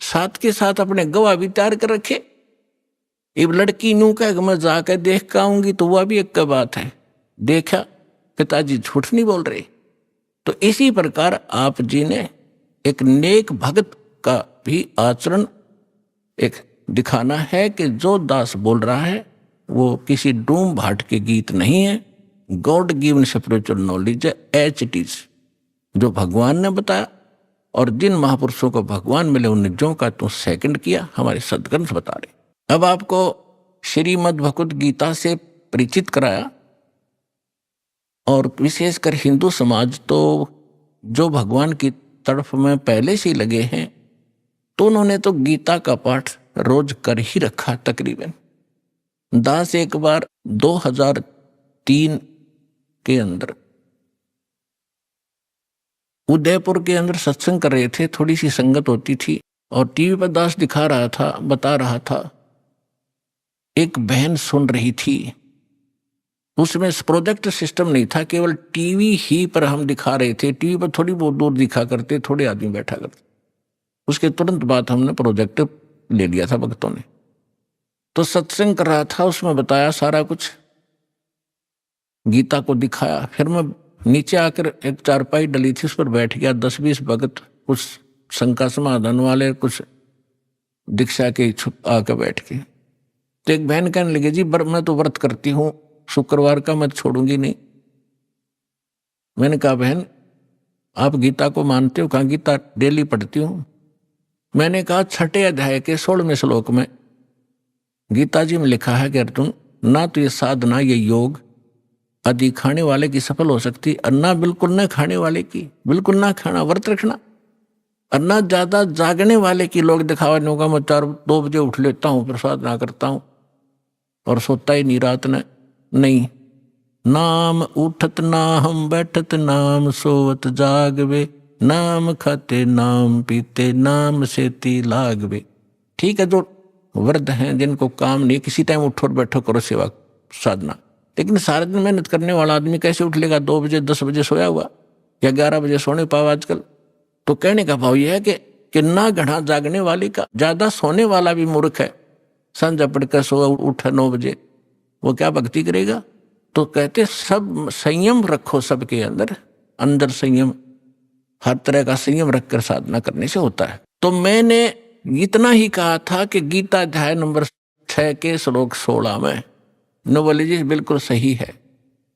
साथ के साथ अपने गवाह भी तैयार कर रखे। अब लड़की नू कह मैं जाकर देख के आऊंगी तो वह भी एक बात है, देखा पिताजी झूठ नहीं बोल रहे। तो इसी प्रकार आप जी ने एक नेक भक्त का भी आचरण एक दिखाना है कि जो दास बोल रहा है वो किसी डूम भाट के गीत नहीं है, गॉड गिवन स्पिरिचुअल नॉलेज है, एच इट इज, जो भगवान ने बताया। और जिन महापुरुषों को भगवान मिले उनने जो का तो सेकंड किया, हमारे सदग्रंथ बता रहे। अब आपको श्रीमद् भगवत गीता से परिचित कराया, और विशेषकर हिंदू समाज तो जो भगवान की तरफ में पहले से ही लगे हैं, तो उन्होंने तो गीता का पाठ रोज कर ही रखा तकरीबन। दास एक बार 2003 के अंदर उदयपुर के अंदर सत्संग कर रहे थे, थोड़ी सी संगत होती थी, और टीवी पर दास दिखा रहा था, बता रहा था। एक बहन सुन रही थी, उसमें प्रोजेक्ट सिस्टम नहीं था, केवल टीवी ही पर हम दिखा रहे थे। टीवी पर थोड़ी बहुत दूर दिखा करते, थोड़े आदमी बैठा करते। उसके तुरंत बाद हमने प्रोजेक्ट ले लिया था भक्तों ने। तो सत्संग कर रहा था, उसमें बताया सारा कुछ, गीता को दिखाया। फिर मैं नीचे आकर एक चारपाई डली थी, उस पर बैठ गया। 10-20 भक्त, कुछ शंका समाधान वाले, कुछ दीक्षा के छुप आकर बैठ के। तो एक बहन कहने लगी, जी मैं तो व्रत करती हूँ, शुक्रवार का मैं छोड़ूंगी नहीं। मैंने कहा, बहन आप गीता को मानते हो? कहा, गीता डेली पढ़ती हूँ। मैंने कहा, 6 अध्याय के 16वें श्लोक में गीता जी में लिखा है कि अर्जुन, ना तो ये साधना, ये योग आदि खाने वाले की सफल हो सकती, और ना बिल्कुल न खाने वाले की, बिल्कुल ना खाना, व्रत रखना, और ना ज्यादा जागने वाले की। लोग दिखावा नहीं होगा, मैं 4-2 बजे उठ लेता हूँ, प्रसाद ना करता हूँ और सोता ही नहीं रात ने। नहीं, नाम उठत ना हम बैठत, नाम सोवत जागवे, नाम खाते नाम पीते, नाम सेती लागवे। ठीक है, जो वृद्ध हैं, जिनको काम नहीं, किसी टाइम उठो और बैठो, करो सेवा साधना। लेकिन सारा दिन मेहनत करने वाला आदमी कैसे उठ लेगा? 2 बजे 10 बजे सोया हुआ, या 11 बजे सोने पाओ आजकल। तो कहने का भाव यह है कि ना घना जागने वाले का, ज्यादा सोने वाला भी मूर्ख है। संजा पढ़कर सो उठा 9 बजे, वो क्या भक्ति करेगा? तो कहते सब संयम रखो, सबके अंदर संयम, हर तरह का संयम रखकर साधना करने से होता है। तो मैंने इतना ही कहा था कि गीता अध्याय नंबर 6 के श्लोक 16 में न बोले, जी बिल्कुल सही है,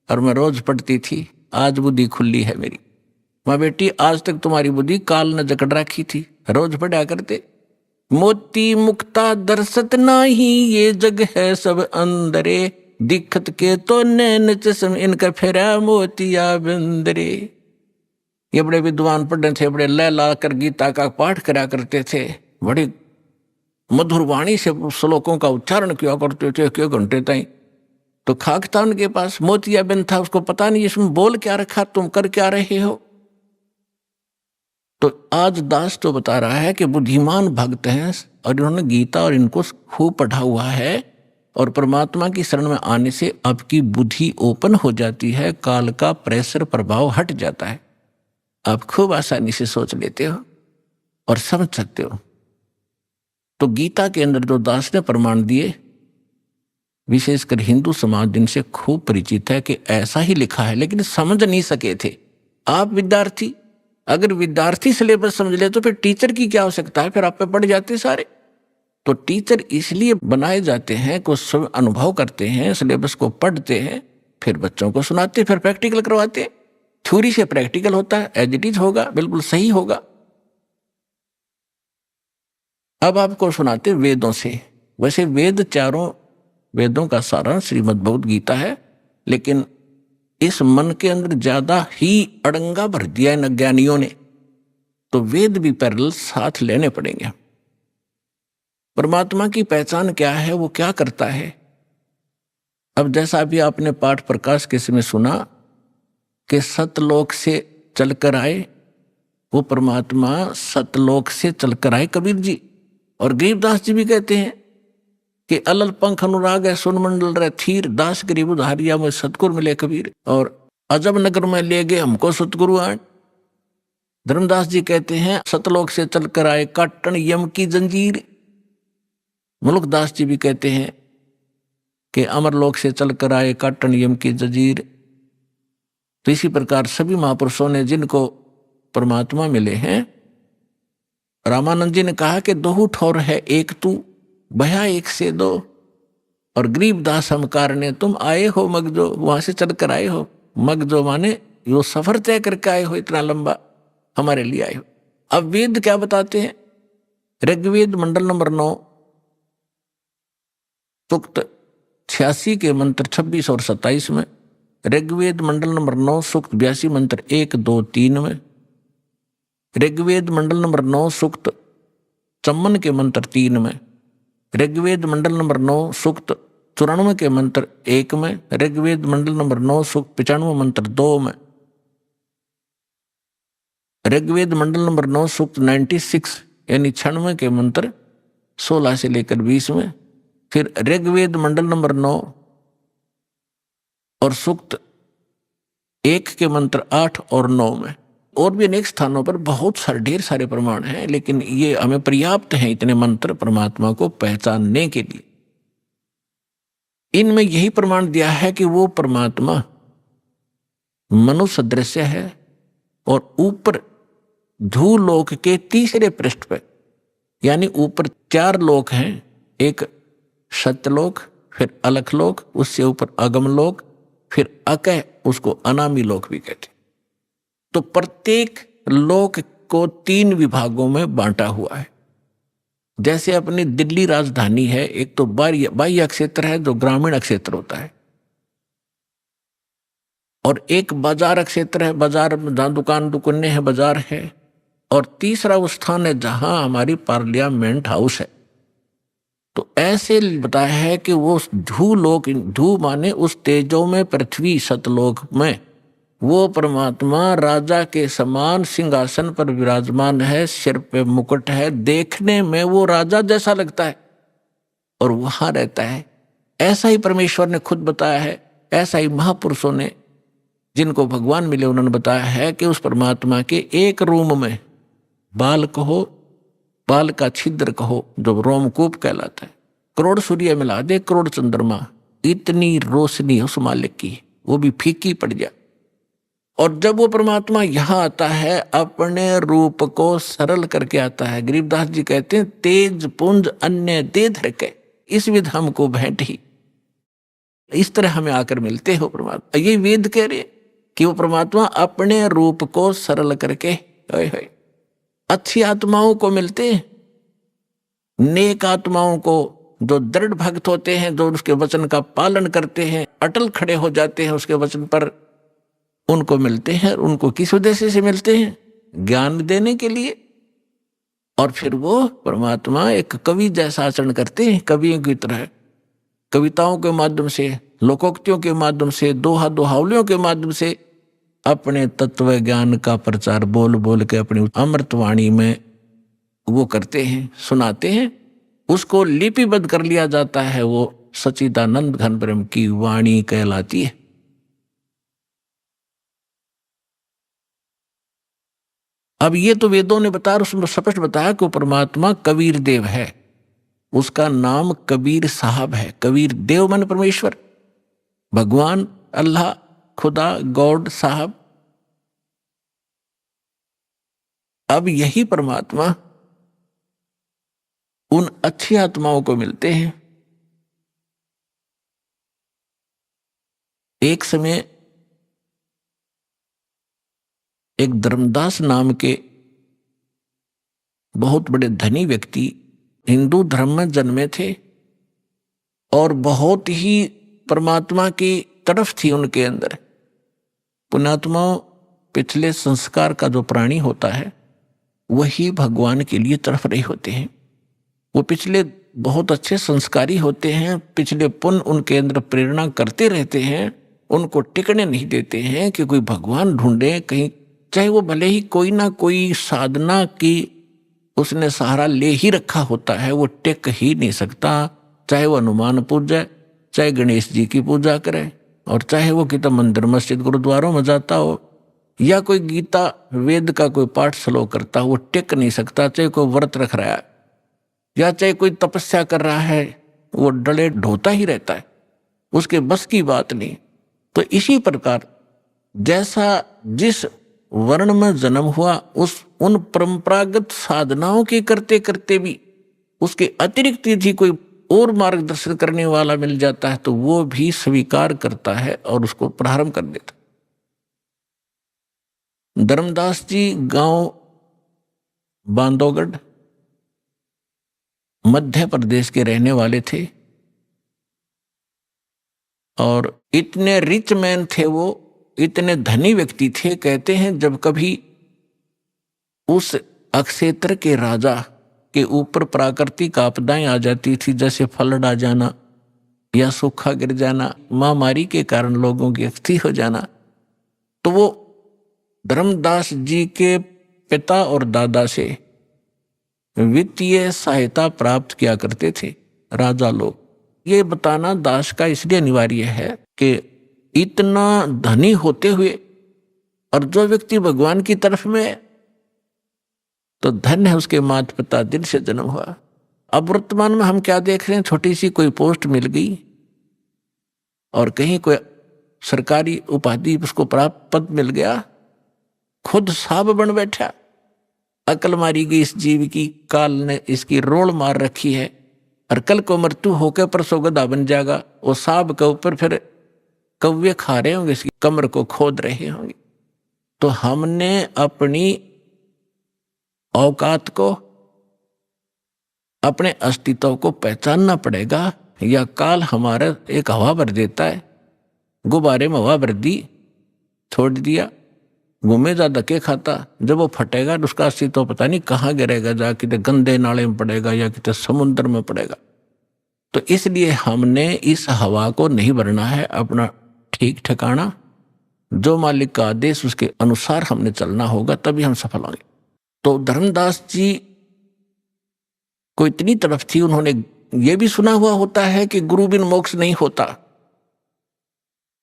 और मैं रोज पढ़ती थी। आज बुद्धि खुली है मेरी। माँ बेटी, आज तक तुम्हारी बुद्धि काल ने जकड़ रखी थी, रोज पढ़ा करते। मोती मुक्ता दर्शत नाही, ये जग है सब अंदरे, दिखत के तो नैन चश्म, इनका फेरा मोतिया बंदरे। ये बड़े विद्वान पढ़े थे, बड़े लय ला कर गीता का पाठ करा करते थे, बड़ी मधुर वाणी से श्लोकों का उच्चारण किया करते थे 1 घंटे तक। तो खाक था उनके पास, मोतिया बिंद था, उसको पता नहीं इसमें बोल क्या रखा, तुम कर क्या रहे हो। तो आज दास तो बता रहा है कि बुद्धिमान भक्त हैं, और इन्होंने गीता और इनको खूब पढ़ा हुआ है, और परमात्मा की शरण में आने से आपकी बुद्धि ओपन हो जाती है, काल का प्रेशर प्रभाव हट जाता है, आप खूब आसानी से सोच लेते हो और समझ सकते हो। तो गीता के अंदर जो दास ने प्रमाण दिए, विशेषकर हिंदू समाज जिनसे खूब परिचित है कि ऐसा ही लिखा है, लेकिन समझ नहीं सके थे। आप विद्यार्थी, अगर विद्यार्थी सिलेबस समझ ले तो फिर टीचर की क्या आवश्यकता है? फिर आप पे पढ़ जाते सारे। तो टीचर इसलिए बनाए जाते हैं कि सब अनुभव करते हैं, सिलेबस को पढ़ते हैं, फिर बच्चों को सुनाते, फिर प्रैक्टिकल करवाते। थ्योरी से प्रैक्टिकल होता है, एज इट इज होगा, बिल्कुल सही होगा। अब आपको सुनाते वेदों से। वैसे वेद 4 वेदों का सारांश श्रीमद् भगवत गीता है, लेकिन इस मन के अंदर ज्यादा ही अड़ंगा भर दिया इन अज्ञानियों ने, तो वेद भी पैरेलल साथ लेने पड़ेंगे। परमात्मा की पहचान क्या है, वो क्या करता है? अब जैसा भी आपने पाठ प्रकाश के समय सुना कि सतलोक से चलकर आए, वो परमात्मा सतलोक से चलकर आए कबीर जी। और गरीबदास जी भी कहते हैं कि अलल पंख अनुराग है सुन मंडल रह थीर, दास गरीब उधारिया में सतगुरु मिले कबीर, और अजब नगर में ले गए हमको सतगुरु आए। धर्मदास जी कहते हैं सतलोक से चलकर आए काटन यम की जंजीर। मुल्कदास जी भी कहते हैं कि अमरलोक से चलकर आए काटन यम की जंजीर। तो इसी प्रकार सभी महापुरुषों ने जिनको परमात्मा मिले हैं, रामानंद जी ने कहा कि 2 ठौर है एक तू, भया एक से 2, और गरीबदास हम कारणे तुम आए हो मगजो, वहां से चलकर आए हो। मगजो माने यो सफर तय करके आए हो, इतना लंबा हमारे लिए आए हो। अब वेद क्या बताते हैं? ऋग्वेद मंडल नंबर 9 सूक्त 86 के मंत्र 26 और 27 में, ऋग्वेद मंडल नंबर 9 सूक्त 82 मंत्र 1, 2, 3 में, ऋग्वेद मंडल नंबर 9 सूक्त 54 के मंत्र 3 में, ऋग्वेद मंडल नंबर 9 सूक्त 94 के मंत्र 1 में, ऋग्वेद मंडल नंबर 9 सूक्त 95 मंत्र 2 में, ऋग्वेद मंडल नंबर 9 सूक्त 96 यानी 96 के मंत्र 16 से लेकर 20 में, फिर ऋग्वेद मंडल नंबर 9 और सूक्त 1 के मंत्र 8 और 9 में। और भी अनेक स्थानों पर बहुत सारे ढेर सारे प्रमाण हैं, लेकिन ये हमें पर्याप्त हैं इतने मंत्र परमात्मा को पहचानने के लिए। इनमें यही प्रमाण दिया है कि वो परमात्मा मनुष्य सदृश है और ऊपर धूलोक के तीसरे पृष्ठ पे, यानी ऊपर 4 लोक हैं, एक सत्यलोक, फिर अलखलोक, उससे ऊपर अगमलोक, फिर अकह, उसको अनामी लोक भी कहते। तो प्रत्येक लोक को 3 विभागों में बांटा हुआ है। जैसे अपनी दिल्ली राजधानी है, एक तो बाह्य क्षेत्र है जो ग्रामीण क्षेत्र होता है, और एक बाजार क्षेत्र है, बाजार में जहां दुकानें हैं, बाजार है, और तीसरा वो स्थान है जहां हमारी पार्लियामेंट हाउस है। तो ऐसे बताया है कि वो धूलोक, धू माने उस तेजो में पृथ्वी, सतलोक में वो परमात्मा राजा के समान सिंहासन पर विराजमान है, सिर पे मुकुट है, देखने में वो राजा जैसा लगता है और वहां रहता है। ऐसा ही परमेश्वर ने खुद बताया है, ऐसा ही महापुरुषों ने जिनको भगवान मिले उन्होंने बताया है कि उस परमात्मा के एक रूम में बाल कहो, बाल का छिद्र कहो जो रोमकूप कहलाता है, करोड़ सूर्य मिला दे, करोड़ चंद्रमा, इतनी रोशनी उस मालिक की, वो भी फीकी पड़ जाए। और जब वो परमात्मा यहां आता है अपने रूप को सरल करके आता है। गरीबदास जी कहते हैं, तेज पुंज अन्य दे धरके इस विध हमको भेंट ही। इस तरह हमें आकर मिलते हो परमात्मा। ये वेद कह रहे कि वो परमात्मा अपने रूप को सरल करके अच्छी आत्माओं को मिलते हैं, नेक आत्माओं को, जो दृढ़ भक्त होते हैं, जो उसके वचन का पालन करते हैं, अटल खड़े हो जाते हैं उसके वचन पर, उनको मिलते हैं। उनको किस उद्देश्य से मिलते हैं? ज्ञान देने के लिए। और फिर वो परमात्मा एक कवि जैसा आचरण करते हैं, कवियों की तरह, कविताओं के माध्यम से, लोकोक्तियों के माध्यम से, दोहा दोहावलियों के माध्यम से अपने तत्व ज्ञान का प्रचार बोल बोल के अपनी अमृतवाणी में वो करते हैं, सुनाते हैं। उसको लिपिबद्ध कर लिया जाता है, वो सच्चिदानंद घन ब्रह्म की वाणी कहलाती है। अब ये तो वेदों ने बताया, उसमें स्पष्ट बताया कि वो परमात्मा कबीर देव है, उसका नाम कबीर साहब है। कबीर देव माने परमेश्वर, भगवान, अल्लाह, खुदा, गॉड, साहब। अब यही परमात्मा उन अच्छी आत्माओं को मिलते हैं। एक समय एक धर्मदास नाम के बहुत बड़े धनी व्यक्ति हिंदू धर्म में जन्मे थे और बहुत ही परमात्मा की तरफ थी उनके अंदर। पुण्यात्मा पिछले संस्कार का जो प्राणी होता है वही भगवान के लिए तरफ रहे होते हैं। वो पिछले बहुत अच्छे संस्कारी होते हैं, पिछले पुण्य उनके अंदर प्रेरणा करते रहते हैं, उनको टिकने नहीं देते हैं कि कोई भगवान ढूंढे कहीं, चाहे वो भले ही कोई ना कोई साधना की उसने सहारा ले ही रखा होता है, वो टिक ही नहीं सकता। चाहे वो हनुमान पूजा, चाहे गणेश जी की पूजा करे, और चाहे वो कितना मंदिर मस्जिद गुरुद्वारों में जाता हो, या कोई गीता वेद का कोई पाठ श्लोक करता हो, वो टिक नहीं सकता। चाहे कोई व्रत रख रहा है या चाहे कोई तपस्या कर रहा है, वो डले ढोता ही रहता है, उसके बस की बात नहीं। तो इसी प्रकार जैसा जिस वर्ण में जन्म हुआ, उन परंपरागत साधनाओं के करते करते भी उसके अतिरिक्त यदि कोई और मार्गदर्शन करने वाला मिल जाता है तो वो भी स्वीकार करता है और उसको प्रारंभ कर देता। धर्मदास जी गांव बांधवगढ़ मध्य प्रदेश के रहने वाले थे। और इतने रिच मैन थे वो, इतने धनी व्यक्ति थे। कहते हैं जब कभी उस अक्षेत्र के राजा के ऊपर प्राकृतिक आपदाएं आ जाती थी, जैसे फ्लड आ जाना या सूखा गिर जाना, महामारी के कारण लोगों की अस्थि हो जाना, तो वो धर्मदास जी के पिता और दादा से वित्तीय सहायता प्राप्त किया करते थे राजा लोग। ये बताना दास का इसलिए अनिवार्य है कि इतना धनी होते हुए और जो व्यक्ति भगवान की तरफ में, तो धन्य है उसके माता पिता दिल से जन्म हुआ। अब वर्तमान में हम क्या देख रहे हैं, छोटी सी कोई पोस्ट मिल गई और कहीं कोई सरकारी उपाधि उसको प्राप्त पद मिल गया, खुद साहब बन बैठा। अकल मारी गई इस जीव की, काल ने इसकी रोल मार रखी है और कल को मृत्यु होकर परसों गधा बन जाएगा। वो साहब के ऊपर फिर कौवे खा रहे होंगे, इसकी कमर को खोद रहे होंगे। तो हमने अपनी औकात को, अपने अस्तित्व को पहचानना पड़ेगा, या काल हमारा एक हवा भर देता है। गुब्बारे में हवा भर दी, छोड़ दिया, घूमे जा धक्के खाता, जब वो फटेगा तो उसका अस्तित्व पता नहीं कहाँ गिरेगा, जा कितने गंदे नाले में पड़ेगा या कितने समुद्र में पड़ेगा। तो इसलिए हमने इस हवा को नहीं भरना है, अपना ठीक ठिकाना, जो मालिक का आदेश उसके अनुसार हमने चलना होगा, तभी हम सफल होंगे। तो धर्मदास जी को इतनी तरफ थी, उन्होंने ये भी सुना हुआ होता है कि गुरु बिन मोक्ष नहीं होता,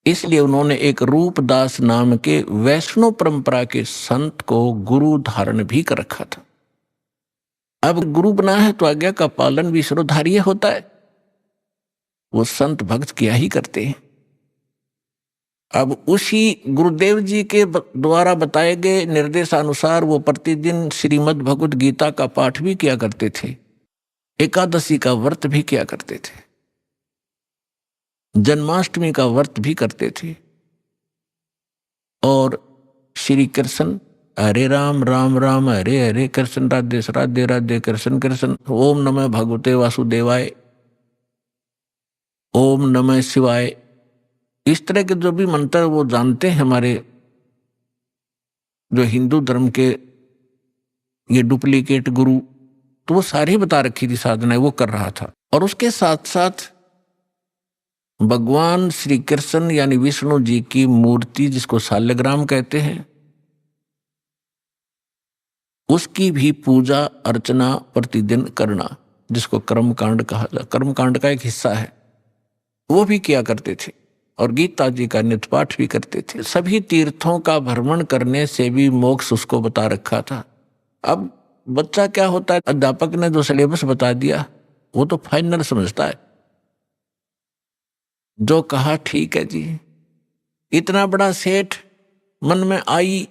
इसलिए उन्होंने एक रूपदास नाम के वैष्णव परंपरा के संत को गुरु धारण भी कर रखा था। अब गुरु बना है तो आज्ञा का पालन भी सर्वधार्य होता है, वो संत भक्त क्या ही करते हैं। अब उसी गुरुदेव जी के द्वारा बताए गए निर्देशानुसार वो प्रतिदिन श्रीमद् भगवद गीता का पाठ भी किया करते थे, एकादशी का व्रत भी किया करते थे, जन्माष्टमी का व्रत भी करते थे, और श्री कृष्ण हरे राम राम राम हरे हरे, कृष्ण राधे राधे राधे कृष्ण कृष्ण, ओम नमः भगवते वासुदेवाय, ओम नमः शिवाय, इस तरह के जो भी मंत्र वो जानते हैं हमारे जो हिंदू धर्म के ये डुप्लीकेट गुरु, तो वो सारी बता रखी थी साधनाएं, वो कर रहा था। और उसके साथ साथ भगवान श्री कृष्ण यानी विष्णु जी की मूर्ति, जिसको शालिग्राम कहते हैं, उसकी भी पूजा अर्चना प्रतिदिन करना, जिसको कर्मकांड कहा जाता, कर्मकांड का एक हिस्सा है, वो भी किया करते थे। और गीता जी का नित्य पाठ भी करते थे। सभी तीर्थों का भ्रमण करने से भी मोक्ष उसको बता रखा था। अब बच्चा क्या होता है, अध्यापक ने जो सिलेबस बता दिया वो तो फाइनल समझता है, जो कहा ठीक है जी। इतना बड़ा सेठ मन में आई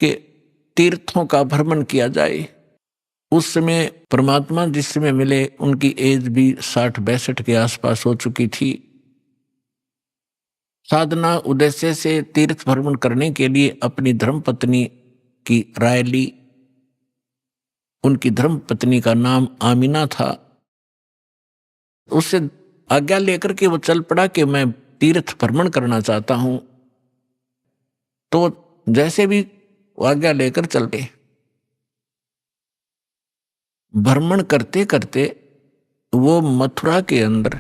कि तीर्थों का भ्रमण किया जाए। उस समय परमात्मा जिस समय मिले उनकी एज भी 60-62 के आसपास हो चुकी थी। साधना उद्देश्य से तीर्थ भ्रमण करने के लिए अपनी धर्मपत्नी की राय ली। उनकी धर्मपत्नी का नाम आमिना था। उससे आज्ञा लेकर के वो चल पड़ा कि मैं तीर्थ भ्रमण करना चाहता हूं। तो जैसे भी आज्ञा लेकर चल गए। भ्रमण करते करते वो मथुरा के अंदर।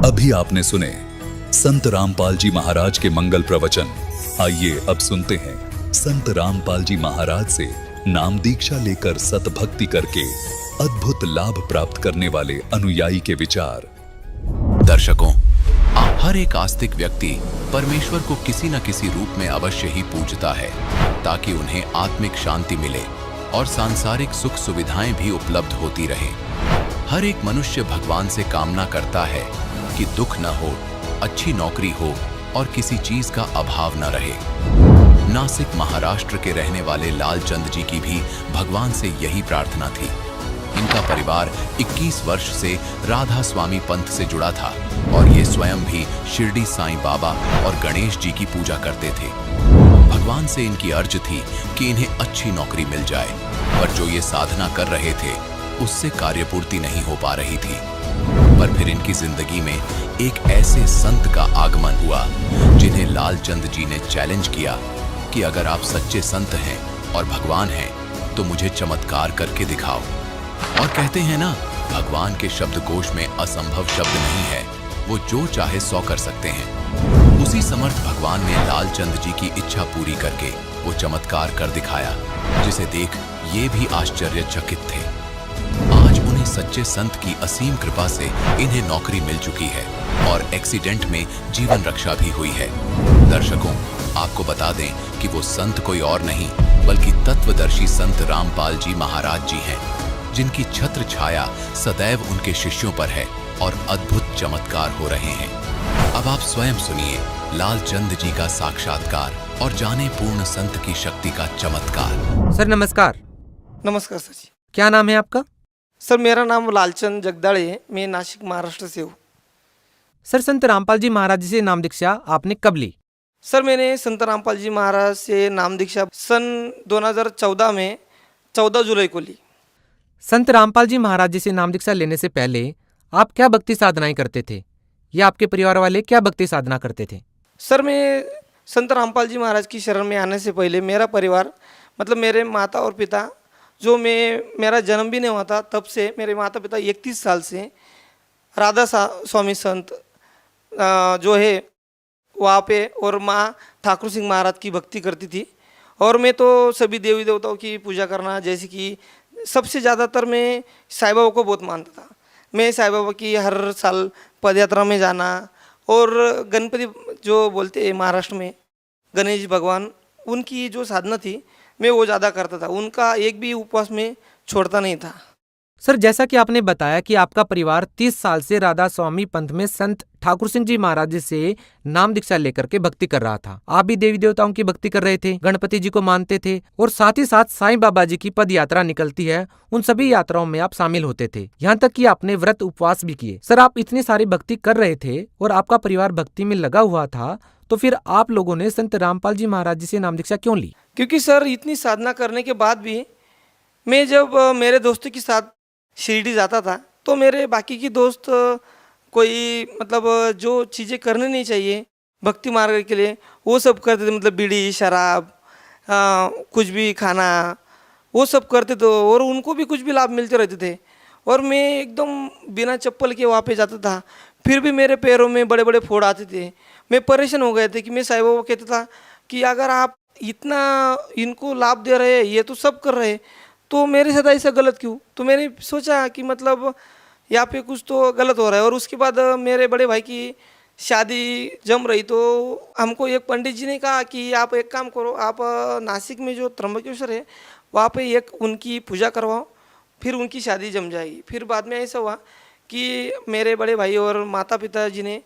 अभी आपने सुने संत रामपाल जी महाराज के मंगल प्रवचन। आइए अब सुनते हैं संत रामपाल जी महाराज से नाम दीक्षा लेकर सतभक्ति करके अद्भुत लाभ प्राप्त करने वाले अनुयायी के विचार। दर्शकों, हर एक आस्तिक व्यक्ति परमेश्वर को किसी न किसी रूप में अवश्य ही पूजता है, ताकि उन्हें आत्मिक शांति मिले और सांसारिक सुख सुविधाएं भी उपलब्ध होती रहे। हर एक मनुष्य भगवान से कामना करता है कि दुख न हो, अच्छी नौकरी हो और किसी चीज का अभाव न रहे। नासिक महाराष्ट्र के रहने वाले लालचंद जी की भी भगवान से यही प्रार्थना थी। इनका परिवार 21 वर्ष से राधा स्वामी पंथ से जुड़ा था और ये स्वयं भी शिरडी साईं बाबा और गणेश जी की पूजा करते थे। भगवान से इनकी अर्ज थी कि इन्हें अच्छी नौकरी मिल जाए, पर जो ये साधना कर रहे थे उससे कार्यपूर्ति नहीं हो पा रही थी। पर फिर इनकी जिंदगी में एक ऐसे संत का आगमन हुआ जिन्हें लालचंद जी ने चैलेंज किया कि अगर आप सच्चे संत हैं और भगवान हैं तो मुझे चमत्कार करके दिखाओ। और कहते हैं ना, भगवान के शब्दकोश में असंभव शब्द नहीं है, वो जो चाहे 100 कर सकते हैं। उसी समर्थ भगवान ने लालचंद जी की इच्छा पूरी करके वो चमत्कार कर दिखाया, जिसे देख ये भी आश्चर्यचकित थे। आज उन्हें सच्चे संत की असीम कृपा से इन्हें नौकरी मिल चुकी है और एक्सीडेंट में जीवन रक्षा भी हुई है। दर्शकों, आपको बता दें कि वो संत कोई और नहीं बल्कि तत्वदर्शी संत रामपाल जी महाराज जी हैं, जिनकी छत्र छाया सदैव उनके शिष्यों पर है और अद्भुत चमत्कार हो रहे हैं। अब आप स्वयं सुनिए लालचंद जी का साक्षात्कार और जाने पूर्ण संत की शक्ति का चमत्कार। सर नमस्कार। नमस्कार सर जी। क्या नाम है आपका? सर मेरा नाम लालचंद जगदाळे है, मैं नासिक महाराष्ट्र से हूँ। सर संत रामपाल जी महाराज जी से नाम दीक्षा आपने कब ली? सर मैंने संत रामपाल जी महाराज से नाम दीक्षा सन 2014 में 14 जुलाई को ली। संत रामपाल जी महाराज जी से नाम दीक्षा लेने से पहले आप क्या भक्ति साधनाएं करते थे या आपके परिवार वाले क्या भक्ति साधना करते थे? सर मैं संत रामपाल जी महाराज की शरण में आने से पहले मेरा परिवार मतलब मेरे माता और पिता, जो मेरा जन्म भी नहीं हुआ था तब से मेरे माता पिता 31 साल से राधा स्वामी संत जो है वहाँ पे और माँ ठाकुर सिंह महाराज की भक्ति करती थी। और मैं तो सभी देवी देवताओं की पूजा करना, जैसे कि सबसे ज़्यादातर मैं साईं बाबा को बहुत मानता था। मैं साईं बाबा की हर साल पदयात्रा में जाना और गणपति जो बोलते हैं महाराष्ट्र में गणेश भगवान, उनकी जो साधना थी मैं वो ज़्यादा करता था। उनका एक भी उपवास में छोड़ता नहीं था। सर जैसा कि आपने बताया कि आपका परिवार 30 साल से राधा स्वामी पंथ में संत ठाकुर सिंह जी महाराज जी से नाम दीक्षा लेकर के भक्ति कर रहा था। आप भी देवी देवताओं की भक्ति कर रहे थे, गणपति जी को मानते थे और साथ ही साथ साईं बाबा जी की पद यात्रा निकलती है, उन सभी यात्राओं में आप शामिल होते थे। यहाँ तक कि आपने व्रत उपवास भी किए। सर आप इतनी सारी भक्ति कर रहे थे और आपका परिवार भक्ति में लगा हुआ था, तो फिर आप लोगों ने संत रामपाल जी महाराज जी से नाम दीक्षा क्यों ली? क्योंकि सर इतनी साधना करने के बाद भी मैं जब मेरे दोस्तों के साथ शिरडी जाता था तो मेरे बाकी के दोस्त कोई मतलब जो चीज़ें करनी नहीं चाहिए भक्ति मार्ग के लिए वो सब करते थे। मतलब बीड़ी शराब कुछ भी खाना वो सब करते थे और उनको भी कुछ भी लाभ मिलते रहते थे। और मैं एकदम बिना चप्पल के वहाँ पे जाता था, फिर भी मेरे पैरों में बड़े बड़े फोड़ आते थे। मैं परेशान हो गए थे कि मैं साईं बाबा कहता था कि अगर आप इतना इनको लाभ दे रहे हैं, ये तो सब कर रहे हैं, तो मेरे साथ ऐसा गलत क्यों? तो मैंने सोचा कि मतलब यहाँ पे कुछ तो गलत हो रहा है। और उसके बाद मेरे बड़े भाई की शादी जम रही तो हमको एक पंडित जी ने कहा कि आप एक काम करो, आप नासिक में जो त्र्यंबकेश्वर है वहाँ पे एक उनकी पूजा करवाओ, फिर उनकी शादी जम जाएगी। फिर बाद में ऐसा हुआ कि मेरे बड़े भाई और माता पिता जी ने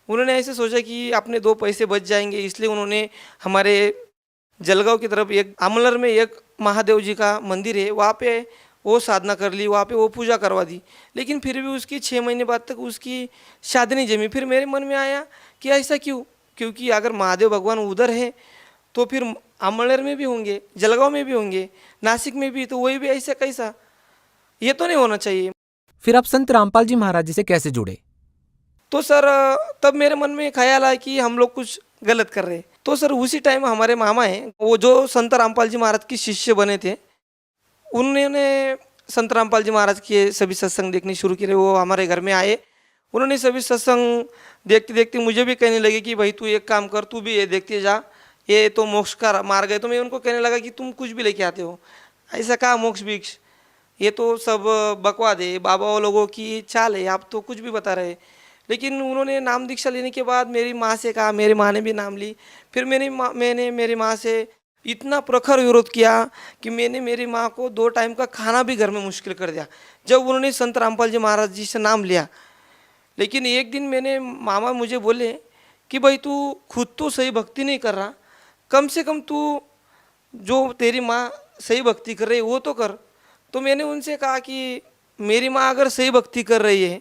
उन्होंने ऐसे सोचा कि अपने 2 पैसे बच जाएंगे, इसलिए उन्होंने हमारे जलगांव की तरफ एक आमलर में एक महादेव जी का मंदिर है, वहाँ पे वो साधना कर ली, वहाँ पे वो पूजा करवा दी। लेकिन फिर भी उसकी 6 महीने बाद तक उसकी शादी नहीं जमी। फिर मेरे मन में आया कि ऐसा क्यों? क्योंकि अगर महादेव भगवान उधर है तो फिर आमलर में भी होंगे, जलगांव में भी होंगे, नासिक में भी, तो वही भी ऐसा कैसा? ये तो नहीं होना चाहिए। फिर आप संत रामपाल जी महाराज जी से कैसे जुड़े? तो सर तब मेरे मन में ख्याल आया कि हम लोग कुछ गलत कर रहे हैं। तो सर उसी टाइम हमारे मामा हैं, वो जो संत रामपाल जी महाराज के शिष्य बने थे, उन्होंने संत रामपाल जी महाराज के सभी सत्संग देखने शुरू किए। वो हमारे घर में आए, उन्होंने सभी सत्संग देखते देखते मुझे भी कहने लगे कि भाई तू एक काम कर, तू भी ये देखते जा, ये तो मोक्ष का मार्ग है। तो मैं उनको कहने लगा कि तुम कुछ भी लेके आते हो, ऐसा कहा मोक्ष भिक्ष, ये तो सब बकवाद है, बाबा लोगों की चाल है, आप तो कुछ भी बता रहे। लेकिन उन्होंने नाम दीक्षा लेने के बाद मेरी माँ से कहा, मेरी माँ ने भी नाम ली। फिर मैंने मेरी माँ से इतना प्रखर विरोध किया कि मैंने मेरी माँ को 2 टाइम का खाना भी घर में मुश्किल कर दिया जब उन्होंने संत रामपाल जी महाराज जी से नाम लिया। लेकिन एक दिन मामा मुझे बोले कि भाई तू खुद तो सही भक्ति नहीं कर रहा, कम से कम तू जो तेरी माँ सही भक्ति कर रही है वो तो कर। तो मैंने उनसे कहा कि मेरी माँ अगर सही भक्ति कर रही है,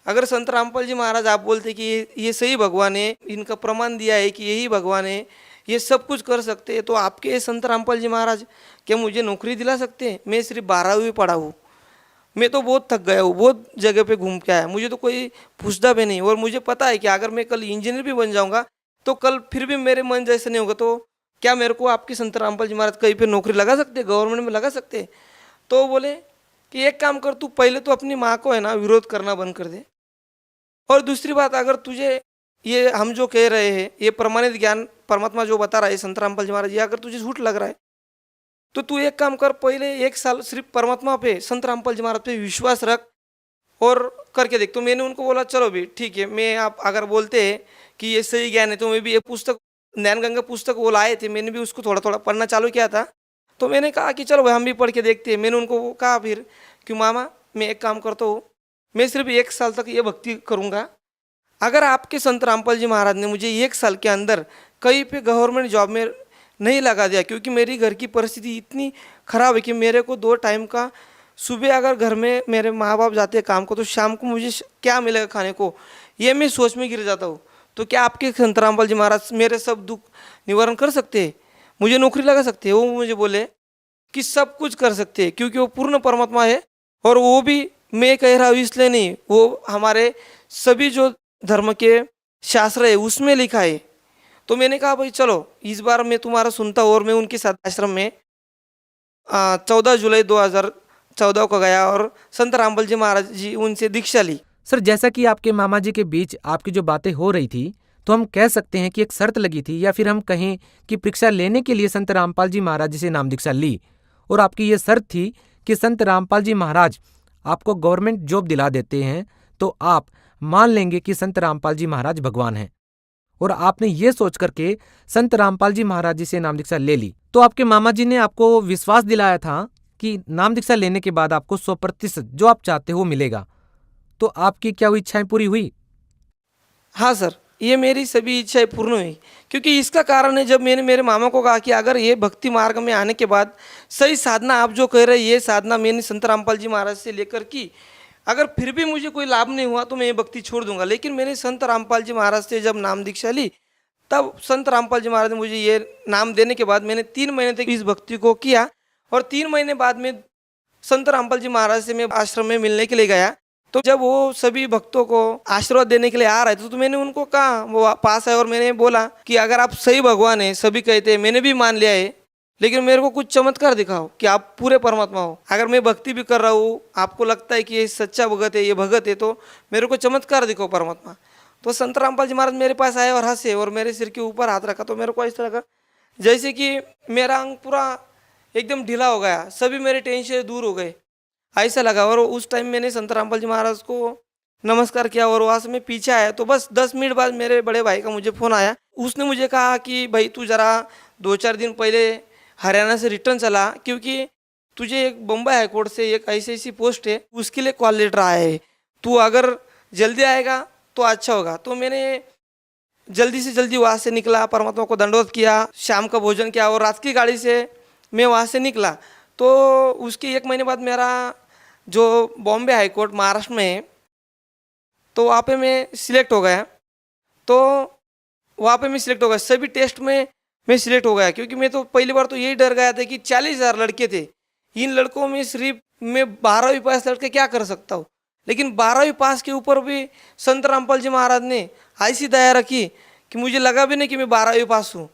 अगर संत रामपाल जी महाराज आप बोलते कि ये सही भगवान है, इनका प्रमाण दिया है कि यही भगवान है, ये सब कुछ कर सकते हैं, तो आपके संत रामपाल जी महाराज क्या मुझे नौकरी दिला सकते हैं? मैं सिर्फ 12वीं पढ़ा हूँ मैं तो बहुत थक गया हूँ, बहुत जगह पे घूम के आया, मुझे तो कोई पूछता भी नहीं। और मुझे पता है कि अगर मैं कल इंजीनियर भी बन जाऊँगा तो कल फिर भी मेरे मन जैसे नहीं होगा। तो क्या मेरे को आपकी संत रामपाल जी महाराज कहीं पे नौकरी लगा सकते, गवर्नमेंट में लगा सकते? तो बोले कि एक काम कर, तू पहले तो अपनी माँ को है ना विरोध करना बंद कर दे, और दूसरी बात, अगर तुझे ये हम जो कह रहे हैं ये प्रमाणित ज्ञान परमात्मा जो बता रहा है संत रामपाल जी महाराज, ये अगर तुझे झूठ लग रहा है तो तू एक काम कर, पहले 1 साल सिर्फ परमात्मा पे संत रामपाल जी महाराज पे विश्वास रख और करके देख। तो मैंने उनको बोला चलो भी ठीक है, मैं आप अगर बोलते हैं कि ये सही ज्ञान है तो मैं भी ये पुस्तक ज्ञान गंगा पुस्तक वो लाए थे, मैंने भी उसको थोड़ा थोड़ा पढ़ना चालू किया था। तो मैंने कहा कि चलो भाई हम भी पढ़ के देखते हैं। मैंने उनको कहा फिर कि मामा मैं एक काम करता हूँ, मैं सिर्फ 1 साल तक ये भक्ति करूँगा, अगर आपके संत रामपाल जी महाराज ने मुझे 1 साल के अंदर कहीं पे गवर्नमेंट जॉब में नहीं लगा दिया, क्योंकि मेरी घर की परिस्थिति इतनी ख़राब है कि मेरे को 2 टाइम का, सुबह अगर घर में मेरे माँ बाप जाते हैं काम को तो शाम को मुझे क्या मिलेगा खाने को, ये मैं सोच में गिर जाता हूँ। तो क्या आपके संत रामपाल जी महाराज मेरे सब दुख निवारण कर सकते हैं, मुझे नौकरी लगा सकते हैं? वो मुझे बोले कि सब कुछ कर सकते हैं, क्योंकि वो पूर्ण परमात्मा है, और वो भी मैं कह रहा हूँ इसलिए नहीं, वो हमारे सभी जो धर्म के शास्त्र है उसमें लिखा है। तो मैंने कहा भाई चलो इस बार मैं तुम्हारा सुनता हूँ, और मैं उनके साथ आश्रम में 14 जुलाई 2014 को गया और संत रामपाल जी महाराज जी उनसे दीक्षा ली। सर, जैसा कि आपके मामा जी के बीच आपकी जो बातें हो रही थी, तो हम कह सकते हैं कि एक शर्त लगी थी, या फिर हम कहें कि परीक्षा लेने के लिए संत रामपाल जी महाराज जी से नाम दीक्षा ली, और आपकी ये शर्त थी कि संत रामपाल जी महाराज आपको गवर्नमेंट जॉब दिला देते हैं तो आप मान लेंगे कि संत रामपाल जी महाराज भगवान हैं, और आपने ये सोच करके संत रामपाल जी महाराज जी से नाम दीक्षा ले ली। तो आपके मामा जी ने आपको विश्वास दिलाया था कि नाम दीक्षा लेने के बाद आपको 100% जो आप चाहते हो मिलेगा। तो आपकी क्या वो इच्छाएं पूरी हुई? हाँ सर, ये मेरी सभी इच्छाएं पूर्ण हुई, क्योंकि इसका कारण है जब मैंने मेरे मामा को कहा कि अगर ये भक्ति मार्ग में आने के बाद सही साधना आप जो कह रहे हैं, ये साधना मैंने संत रामपाल जी महाराज से लेकर की, अगर फिर भी मुझे कोई लाभ नहीं हुआ तो मैं ये भक्ति छोड़ दूंगा। लेकिन मैंने संत रामपाल जी महाराज से जब नाम दीक्षा ली, तब संत रामपाल जी महाराज ने मुझे ये नाम देने के बाद मैंने 3 महीने तक इस भक्ति को किया, और 3 महीने बाद में संत रामपाल जी महाराज से मैं आश्रम में मिलने के लिए गया। तो जब वो सभी भक्तों को आशीर्वाद देने के लिए आ रहे थे तो मैंने उनको कहा, वो पास है, और मैंने बोला कि अगर आप सही भगवान हैं, सभी कहते हैं, मैंने भी मान लिया है, लेकिन मेरे को कुछ चमत्कार दिखाओ कि आप पूरे परमात्मा हो। अगर मैं भक्ति भी कर रहा हूँ, आपको लगता है कि ये सच्चा भगत है, ये भगत है, तो मेरे को चमत्कार दिखाओ परमात्मा। तो संत रामपाल जी महाराज मेरे पास आए और हंसे और मेरे सिर के ऊपर हाथ रखा, तो मेरे को इस तरह का जैसे कि मेरा अंग पूरा एकदम ढीला हो गया, सभी मेरे टेंशन दूर हो गए, ऐसा लगा। और उस टाइम मैंने संत रामपाल जी महाराज को नमस्कार किया और वहाँ से मैं पीछे आया। तो बस 10 मिनट बाद मेरे बड़े भाई का मुझे फ़ोन आया, उसने मुझे कहा कि भाई तू ज़रा 2-4 दिन पहले हरियाणा से रिटर्न चला, क्योंकि तुझे एक बम्बई हाईकोर्ट से एक ऐसी पोस्ट है, उसके लिए कॉल लेटर आया है, तू अगर जल्दी आएगा तो अच्छा होगा। तो मैंने जल्दी से जल्दी वहाँ से निकला, परमात्मा को दंडवत किया, शाम का भोजन किया और रात की गाड़ी से मैं वहाँ से निकला। तो उसके 1 महीने बाद मेरा जो बॉम्बे हाईकोर्ट महाराष्ट्र में है, तो वहाँ पे मैं सिलेक्ट हो गया। तो वहाँ पे मैं सिलेक्ट हो गया, सभी टेस्ट में मैं सिलेक्ट हो गया, क्योंकि मैं तो पहली बार तो यही डर गया था कि 40,000 लड़के थे, इन लड़कों में सिर्फ मैं 12वीं पास लड़के क्या कर सकता हूँ। लेकिन 12वीं पास के ऊपर भी संत रामपाल जी महाराज ने ऐसी दया रखी कि मुझे लगा भी नहीं कि मैं 12वीं पास हूँ।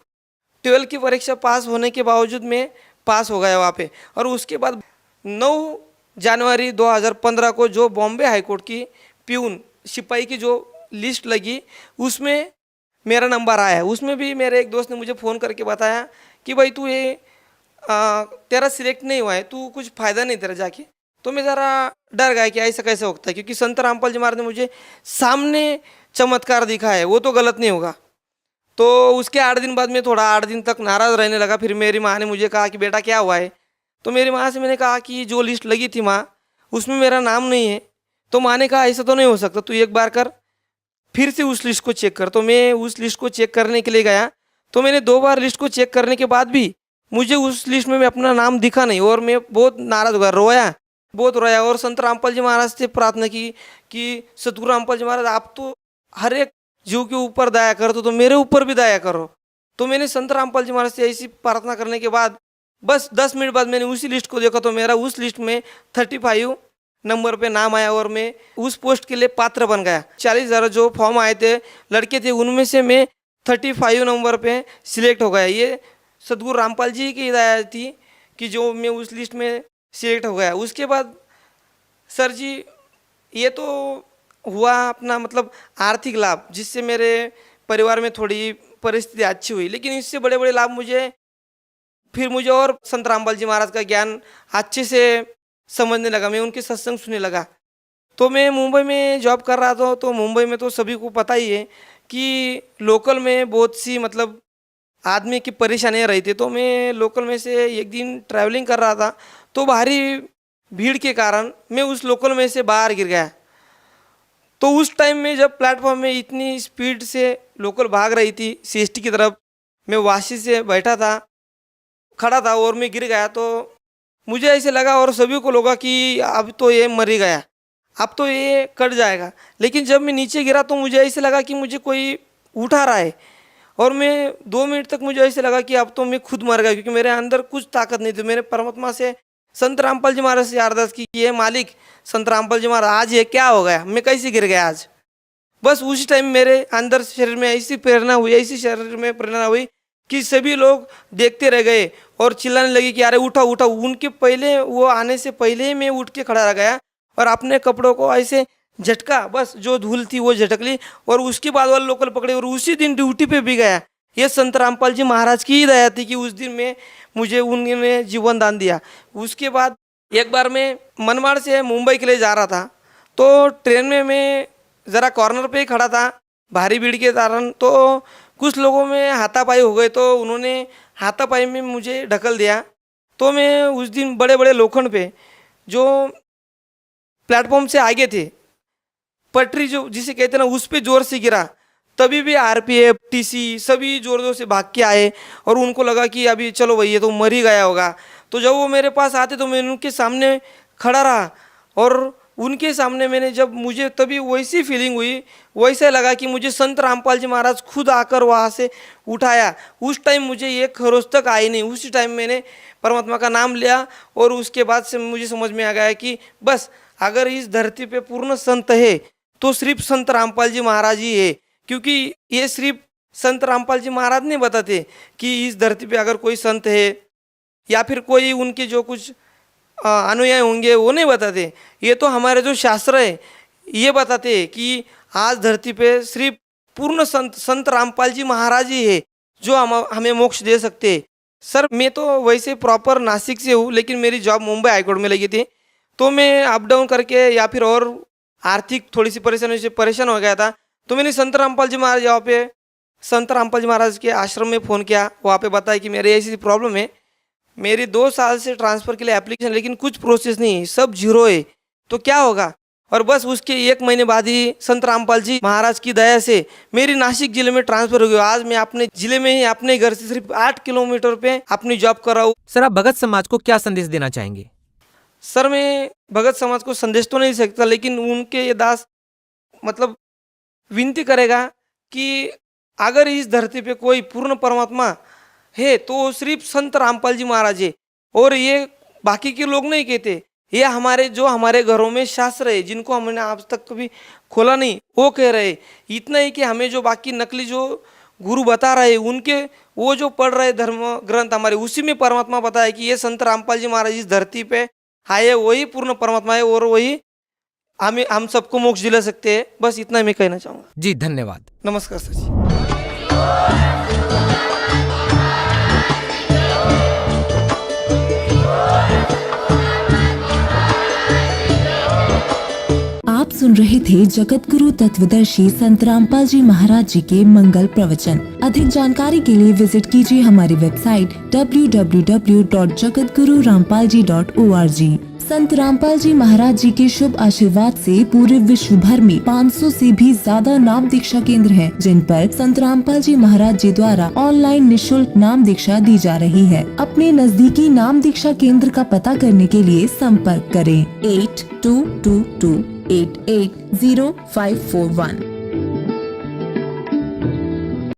12 की परीक्षा पास होने के बावजूद मैं पास हो गया वहाँ पे। और उसके बाद 9 जनवरी 2015 को जो बॉम्बे हाईकोर्ट की प्यून सिपाही की जो लिस्ट लगी, उसमें मेरा नंबर आया। उसमें भी मेरे एक दोस्त ने मुझे फ़ोन करके बताया कि भाई तू ये तेरा सिलेक्ट नहीं हुआ है, तू कुछ फ़ायदा नहीं तेरा जाके। तो मैं ज़रा डर गया कि ऐसा कैसे होता है, क्योंकि संत रामपाल जी महाराज ने मुझे सामने चमत्कार दिखा है, वो तो गलत नहीं होगा। तो उसके 8 दिन बाद मैं थोड़ा 8 दिन तक नाराज़ रहने लगा। फिर मेरी माँ ने मुझे कहा कि बेटा क्या हुआ है। तो मेरी माँ से मैंने कहा कि जो लिस्ट लगी थी माँ, उसमें मेरा नाम नहीं है। तो माँ ने कहा ऐसा तो नहीं हो सकता, तू एक बार कर, फिर से उस लिस्ट को चेक कर। तो मैं उस लिस्ट को चेक करने के लिए गया। तो मैंने 2 बार लिस्ट को चेक करने के बाद भी मुझे उस लिस्ट में अपना नाम दिखा नहीं, और मैं बहुत नाराज़ हो गया, बहुत रोया। और संत रामपाल जी महाराज से प्रार्थना की कि सतगुरु रामपाल जी महाराज, आप तो हर एक जीव के ऊपर दया करो, तो मेरे ऊपर भी दया करो। तो मैंने संत रामपाल जी महाराज से ऐसी प्रार्थना करने के बाद बस 10 मिनट बाद मैंने उसी लिस्ट को देखा, तो मेरा उस लिस्ट में 35 नंबर पे नाम आया और मैं उस पोस्ट के लिए पात्र बन गया। 40,000 जो फॉर्म आए थे लड़के थे, उनमें से मैं 35 नंबर पे सिलेक्ट हो गया। ये सदगुरु रामपाल जी की हिदायत थी कि जो मैं उस लिस्ट में सिलेक्ट हो गया। उसके बाद सर जी ये तो हुआ अपना मतलब आर्थिक लाभ, जिससे मेरे परिवार में थोड़ी परिस्थिति अच्छी हुई, लेकिन इससे बड़े बड़े लाभ मुझे और संत रामपाल जी महाराज का ज्ञान अच्छे से समझने लगा। मैं उनके सत्संग सुनने लगा। तो मैं मुंबई में जॉब कर रहा था, तो मुंबई में तो सभी को पता ही है कि लोकल में बहुत सी मतलब आदमी की परेशानियाँ रही थी। तो मैं लोकल में से एक दिन ट्रैवलिंग कर रहा था, तो भारी भीड़ के कारण मैं उस लोकल में से बाहर गिर गया। तो उस टाइम में जब प्लेटफॉर्म में इतनी स्पीड से लोकल भाग रही थी CST की तरफ, मैं वाशी से बैठा था, खड़ा था और मैं गिर गया। तो मुझे ऐसे लगा और सभी को लगा कि अब तो ये मर ही गया, अब तो ये कट जाएगा। लेकिन जब मैं नीचे गिरा तो मुझे ऐसे लगा कि मुझे कोई उठा रहा है, और मैं 2 मिनट तक मुझे ऐसे लगा कि अब तो मैं खुद मर गया, क्योंकि मेरे अंदर कुछ ताकत नहीं थी। मैंने परमात्मा से, संत रामपाल जी महाराज से अरदास की कि ये मालिक संत रामपाल जी महाराज, आज ये क्या हो गया, मैं कैसे गिर गया आज। बस उसी टाइम मेरे अंदर शरीर में ऐसी प्रेरणा हुई, ऐसी शरीर में प्रेरणा हुई कि सभी लोग देखते रह गए और चिल्लाने लगे कि अरे उठा उठा। उनके पहले, वो आने से पहले ही मैं उठ के खड़ा रह गया और अपने कपड़ों को ऐसे झटका, बस जो धूल थी वो झटक ली, और उसके बाद वाले लोकल पकड़े और उसी दिन ड्यूटी पे भी गया। ये संत रामपाल जी महाराज की दया थी कि उस दिन में मुझे उन्होंने जीवन दान दिया। उसके बाद एक बार मैं मनमाड़ से मुंबई के लिए जा रहा था, तो ट्रेन में मैं ज़रा कॉर्नर पे ही खड़ा था भारी भीड़ के कारण। तो कुछ लोगों में हाथापाई हो गए, तो उन्होंने हाथापाई में मुझे ढकल दिया। तो मैं उस दिन बड़े बड़े लोखंड पे जो प्लेटफॉर्म से आगे थे, पटरी जो जिसे कहते हैं ना, उस पर जोर से गिरा। तभी भी RPF, TC सभी जोर जोर से भाग के आए और उनको लगा कि अभी चलो भाई ये तो मर ही गया होगा। तो जब वो मेरे पास आते तो मैं उनके सामने खड़ा रहा, और उनके सामने मैंने जब, मुझे तभी वैसी फीलिंग हुई, वैसे लगा कि मुझे संत रामपाल जी महाराज खुद आकर वहाँ से उठाया। उस टाइम मुझे ये खरोच तक आई नहीं। उसी टाइम मैंने परमात्मा का नाम लिया, और उसके बाद से मुझे समझ में आ गया कि बस अगर इस धरती पे पूर्ण संत है तो सिर्फ संत रामपाल जी महाराज ही है। क्योंकि ये सिर्फ संत रामपाल जी महाराज नहीं बताते कि इस धरती पे अगर कोई संत है या फिर कोई उनके जो कुछ अनुयायी होंगे वो नहीं बताते। ये तो हमारे जो शास्त्र है ये बताते हैं कि आज धरती पे सिर्फ पूर्ण संत रामपाल जी महाराज ही है जो हमें मोक्ष दे सकते हैं। सर मैं तो वैसे प्रॉपर नासिक से हूँ, लेकिन मेरी जॉब मुंबई हाईकोर्ट में लगी थी, तो मैं अप डाउन करके या फिर और आर्थिक थोड़ी सी परेशानी से परेशान हो गया था। तो मैंने संत रामपाल जी महाराज, यहाँ पे संत रामपाल जी महाराज के आश्रम में फ़ोन किया। वहाँ पे बताया कि मेरी ऐसी प्रॉब्लम है, मेरी 2 साल से ट्रांसफ़र के लिए एप्लीकेशन, लेकिन कुछ प्रोसेस नहीं है, सब जीरो है, तो क्या होगा। और बस उसके 1 महीने बाद ही संत रामपाल जी महाराज की दया से मेरी नासिक जिले में ट्रांसफ़र हो गई। आज मैं अपने जिले में ही अपने घर से सिर्फ 8 किलोमीटर पे अपनी जॉब कर रहा हूँ। सर आप भगत समाज को क्या संदेश देना चाहेंगे? सर मैं भगत समाज को संदेश तो नहीं सकता, लेकिन उनके ये दास मतलब विनती करेगा कि अगर इस धरती पे कोई पूर्ण परमात्मा है तो सिर्फ संत रामपाल जी महाराज है। और ये बाकी के लोग नहीं कहते, ये हमारे घरों में शास्त्र है जिनको हमने आज तक कभी खोला नहीं, वो कह रहे। इतना ही कि हमें जो बाकी नकली जो गुरु बता रहे उनके वो जो पढ़ रहे धर्म ग्रंथ हमारे, उसी में परमात्मा बताया कि ये संत रामपाल जी महाराज इस धरती पे आए, वही पूर्ण परमात्मा है और वही हम सबको मोक्ष दिला सकते हैं। बस इतना मैं कहना चाहूँगा। जी धन्यवाद। नमस्कार सर जी। आप सुन रहे थे जगत गुरु तत्वदर्शी संत रामपाल जी महाराज जी के मंगल प्रवचन। अधिक जानकारी के लिए विजिट कीजिए हमारी वेबसाइट www.jagatgururampalji.org। संत रामपाल जी महाराज जी के शुभ आशीर्वाद से पूरे विश्व भर में 500 से भी ज्यादा नाम दीक्षा केंद्र हैं, जिन पर संत रामपाल जी महाराज जी द्वारा ऑनलाइन निशुल्क नाम दीक्षा दी जा रही है। अपने नजदीकी नाम दीक्षा केंद्र का पता करने के लिए संपर्क करें 8222880541।